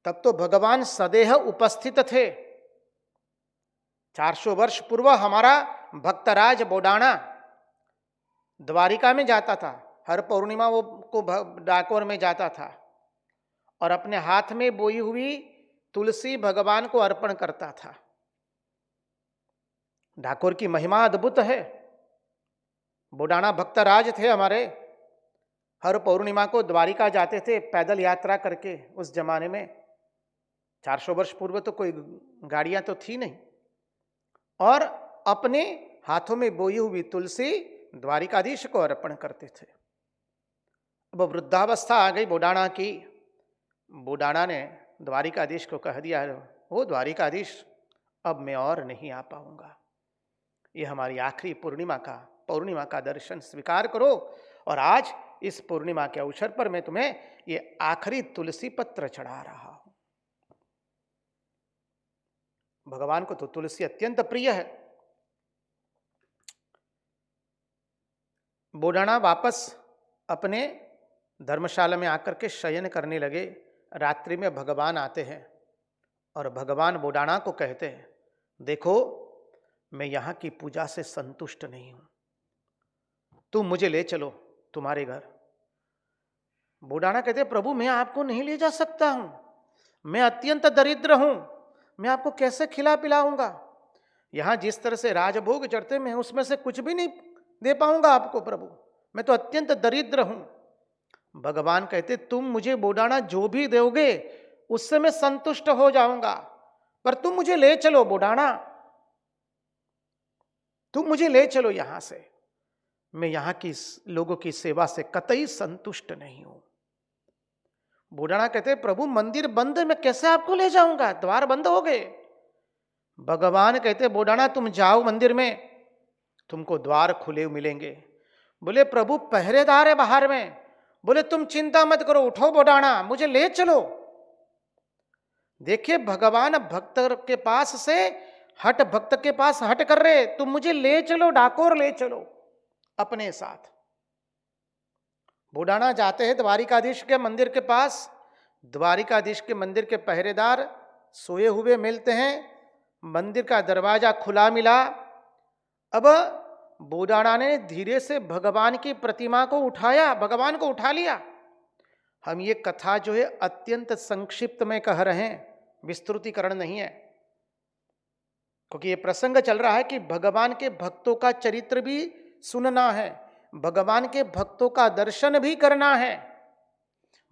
तब तो भगवान सदेह उपस्थित थे। 400 वर्ष पूर्व हमारा भक्तराज बोडाणा द्वारिका में जाता था, हर पौर्णिमा वो को डाकोर में जाता था और अपने हाथ में बोई हुई तुलसी भगवान को अर्पण करता था। डाकोर की महिमा अद्भुत है। बोडाणा भक्तराज थे हमारे, हर पौर्णिमा को द्वारिका जाते थे पैदल यात्रा करके। उस जमाने में 400 वर्ष पूर्व तो कोई गाड़ियां तो थी नहीं, और अपने हाथों में बोई हुई तुलसी द्वारिकाधीश को अर्पण करते थे। अब वृद्धावस्था आ गई बोडाणा की। बोडाणा ने द्वारिकाधीश को कह दिया, वो द्वारिकाधीश अब मैं और नहीं आ पाऊंगा, ये हमारी आखिरी पौर्णिमा का दर्शन स्वीकार करो, और आज इस पूर्णिमा के अवसर पर मैं तुम्हें ये आखिरी तुलसी पत्र चढ़ा रहा हूं। भगवान को तो तुलसी अत्यंत प्रिय है। बोडाणा वापस अपने धर्मशाला में आकर के शयन करने लगे। रात्रि में भगवान आते हैं और भगवान बोडाणा को कहते हैं, देखो मैं यहां की पूजा से संतुष्ट नहीं हूं, तुम मुझे ले चलो तुम्हारे घर। बोडाणा कहते हैं, प्रभु मैं आपको नहीं ले जा सकता हूं, मैं अत्यंत दरिद्र हूं, मैं आपको कैसे खिला पिलाऊंगा। यहां जिस तरह से राजभोग चढ़ते मैं उसमें से कुछ भी नहीं दे पाऊंगा आपको प्रभु, मैं तो अत्यंत दरिद्र हूं। भगवान कहते, तुम मुझे बोडाणा जो भी दोगे उससे मैं संतुष्ट हो जाऊंगा, पर तुम मुझे ले चलो बोडाणा, तुम मुझे ले चलो यहां से, मैं यहां की लोगों की सेवा से कतई संतुष्ट नहीं हूं। बूढ़ाणा कहते प्रभु मंदिर बंद है, मैं कैसे आपको ले जाऊंगा, द्वार बंद हो गए। भगवान कहते बूढ़ाणा तुम जाओ मंदिर में, तुमको द्वार खुले मिलेंगे। बोले प्रभु पहरेदार है बाहर में। बोले तुम चिंता मत करो, उठो बूढ़ाणा, मुझे ले चलो। देखिए भगवान भक्त के पास से हट, भक्त के पास हट कर रहे, तुम मुझे ले चलो, डाकोर ले चलो अपने साथ। बूढ़ाणा जाते हैं द्वारिकाधीश के मंदिर के पास। द्वारिकाधीश के मंदिर के पहरेदार सोए हुए मिलते हैं, मंदिर का दरवाजा खुला मिला। अब बूढ़ाणा ने धीरे से भगवान की प्रतिमा को उठाया, भगवान को उठा लिया। हम ये कथा जो है अत्यंत संक्षिप्त में कह रहे हैं, विस्तृतीकरण नहीं है, क्योंकि ये प्रसंग चल रहा है कि भगवान के भक्तों का चरित्र भी सुनना है, भगवान के भक्तों का दर्शन भी करना है,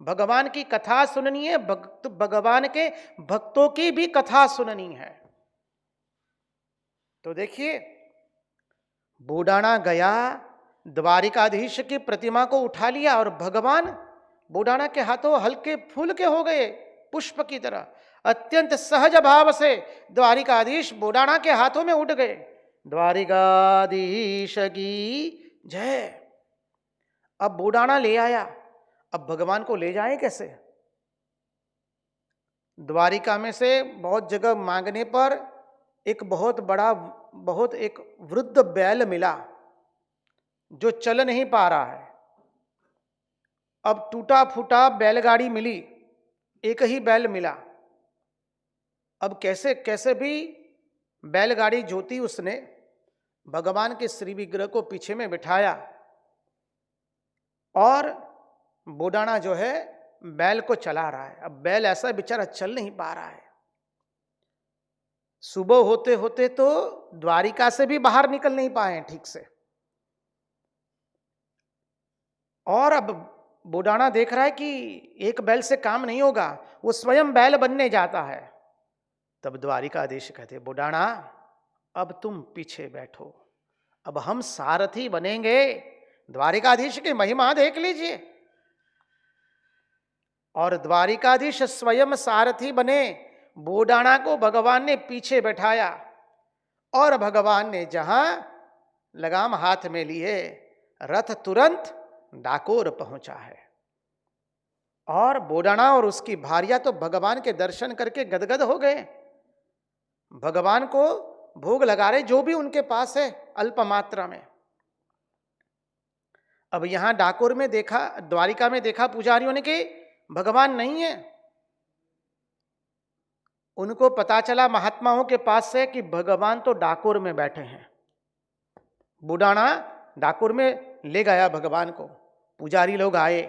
भगवान की कथा सुननी है, भगवान के भक्तों की भी कथा सुननी है। तो देखिए बूढ़ाणा गया, द्वारिकाधीश की प्रतिमा को उठा लिया और भगवान बूढ़ाणा के हाथों हल्के फुल्के हो गए, पुष्प की तरह। अत्यंत सहज भाव से द्वारिकाधीश बूढ़ाणा के हाथों में उठ गए। द्वारिकाधीश की जय। अब बूढ़ाणा ले आया, अब भगवान को ले जाए कैसे? द्वारिका में से बहुत जगह मांगने पर एक बहुत बड़ा, बहुत एक वृद्ध बैल मिला जो चल नहीं पा रहा है। अब टूटा फूटा बैलगाड़ी मिली, एक ही बैल मिला। अब कैसे कैसे भी बैलगाड़ी जोती उसने, भगवान के श्री विग्रह को पीछे में बिठाया और बूढ़ाणा जो है बैल को चला रहा है। अब बैल ऐसा बेचारा चल नहीं पा रहा है। सुबह होते होते तो द्वारिका से भी बाहर निकल नहीं पाए ठीक से। और अब बूढ़ाणा देख रहा है कि एक बैल से काम नहीं होगा, वो स्वयं बैल बनने जाता है। तब द्वारिकाधीश कहते बूढ़ाणा अब तुम पीछे बैठो, अब हम सारथी बनेंगे। द्वारिकाधीश की महिमा देख लीजिए। और द्वारिकाधीश स्वयं सारथी बने, बूढ़ाणा को भगवान ने पीछे बैठाया और भगवान ने जहां लगाम हाथ में लिए, रथ तुरंत डाकोर पहुंचा है। और बूढ़ाणा और उसकी भार्या तो भगवान के दर्शन करके गदगद हो गए, भगवान को भोग लगा रहे जो भी उनके पास है अल्प मात्रा में। अब यहां डाकोर में देखा, द्वारिका में देखा पुजारियों ने कि भगवान नहीं है। उनको पता चला महात्माओं के पास से कि भगवान तो डाकोर में बैठे हैं। बूढ़ाणा डाकोर में ले गया भगवान को, पुजारी लोग आए।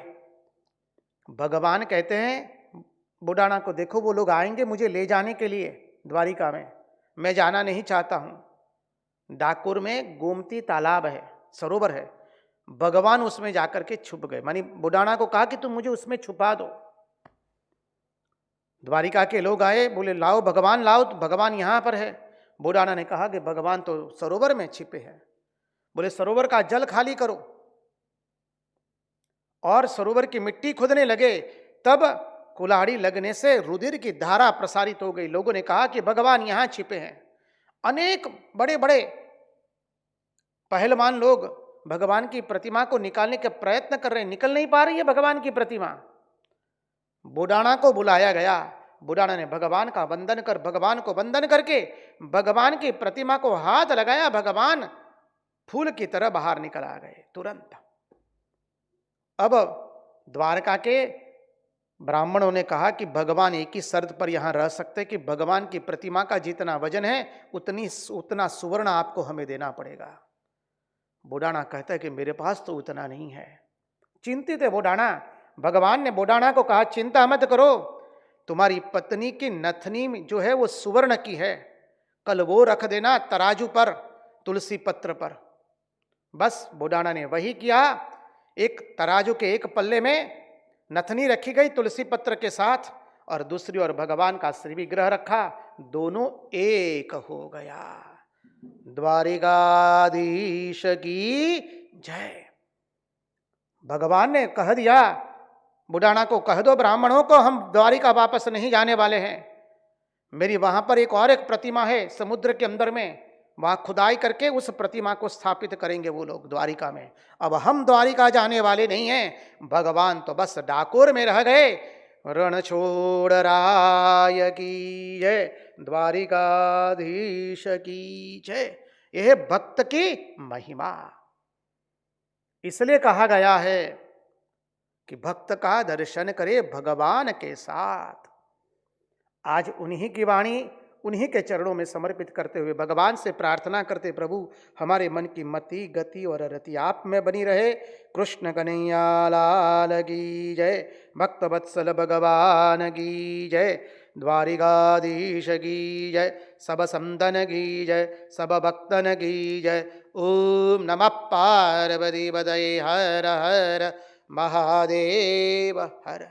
भगवान कहते हैं बूढ़ाणा को, देखो वो लोग आएंगे मुझे ले जाने के लिए द्वारिका में, मैं जाना नहीं चाहता हूं। डाकोर में गोमती तालाब है, सरोवर है, भगवान उसमें जाकर के छुप गए। मानी बूढ़ाणा को कहा कि तुम मुझे उसमें छुपा दो। द्वारिका के लोग आए, बोले लाओ भगवान लाओ, तो भगवान यहां पर है। बूढ़ाणा ने कहा कि भगवान तो सरोवर में छिपे हैं। बोले सरोवर का जल खाली करो। और सरोवर की मिट्टी खुदने लगे, तब कुल्हाड़ी लगने से रुधिर की धारा प्रसारित हो गई। लोगों ने कहा कि भगवान यहां छिपे हैं। अनेक बड़े बड़े पहलवान लोग भगवान की प्रतिमा को निकालने के प्रयत्न कर रहे हैं, निकल नहीं पा रही है भगवान की प्रतिमा। बूढ़ाणा को बुलाया गया, बूढ़ाणा ने भगवान का वंदन कर, भगवान को वंदन करके भगवान की प्रतिमा को हाथ लगाया, भगवान फूल की तरह बाहर निकल आ गए तुरंत। अब द्वारका के ब्राह्मणों ने कहा कि भगवान एक ही शर्त पर यहां रह सकते कि भगवान की प्रतिमा का जितना वजन है उतना सुवर्ण आपको हमें देना पड़ेगा। बूढ़ाणा कहता है कि मेरे पास तो उतना नहीं है। चिंतित है बूढ़ाणा। भगवान ने बूढ़ाणा को कहा चिंता मत करो, तुम्हारी पत्नी की नथनी जो है वो सुवर्ण की है, कल वो रख देना तराजू पर, तुलसी पत्र पर। बस बूढ़ाणा ने वही किया। एक तराजू के एक पल्ले में नथनी रखी गई तुलसी पत्र के साथ, और दूसरी ओर भगवान का श्री विग्रह रखा, दोनों एक हो गया। द्वारिकाधीश की जय। भगवान ने कह दिया बुडाना को कह दो ब्राह्मणों को हम द्वारिका वापस नहीं जाने वाले हैं। मेरी वहां पर एक प्रतिमा है समुद्र के अंदर में, वहां खुदाई करके उस प्रतिमा को स्थापित करेंगे वो लोग द्वारिका में। अब हम द्वारिका जाने वाले नहीं हैं। भगवान तो बस डाकोर में रह गए। रण छोड़ राय की जय, द्वारिकाधीश की जय। यह भक्त की महिमा। इसलिए कहा गया है कि भक्त का दर्शन करे भगवान के साथ। आज उन्हीं की वाणी, उन्हीं के चरणों में समर्पित करते हुए भगवान से प्रार्थना करते, प्रभु हमारे मन की मति, गति और रति आप में बनी रहे। कृष्ण कन्हैया लाल की जय, भक्त वत्सल भगवान की जय, द्वारिकाधीश की जय, सब संतन की जय, सब भक्तन की जय। ओम नमः पार्वती पतये हर हर महादेव हर।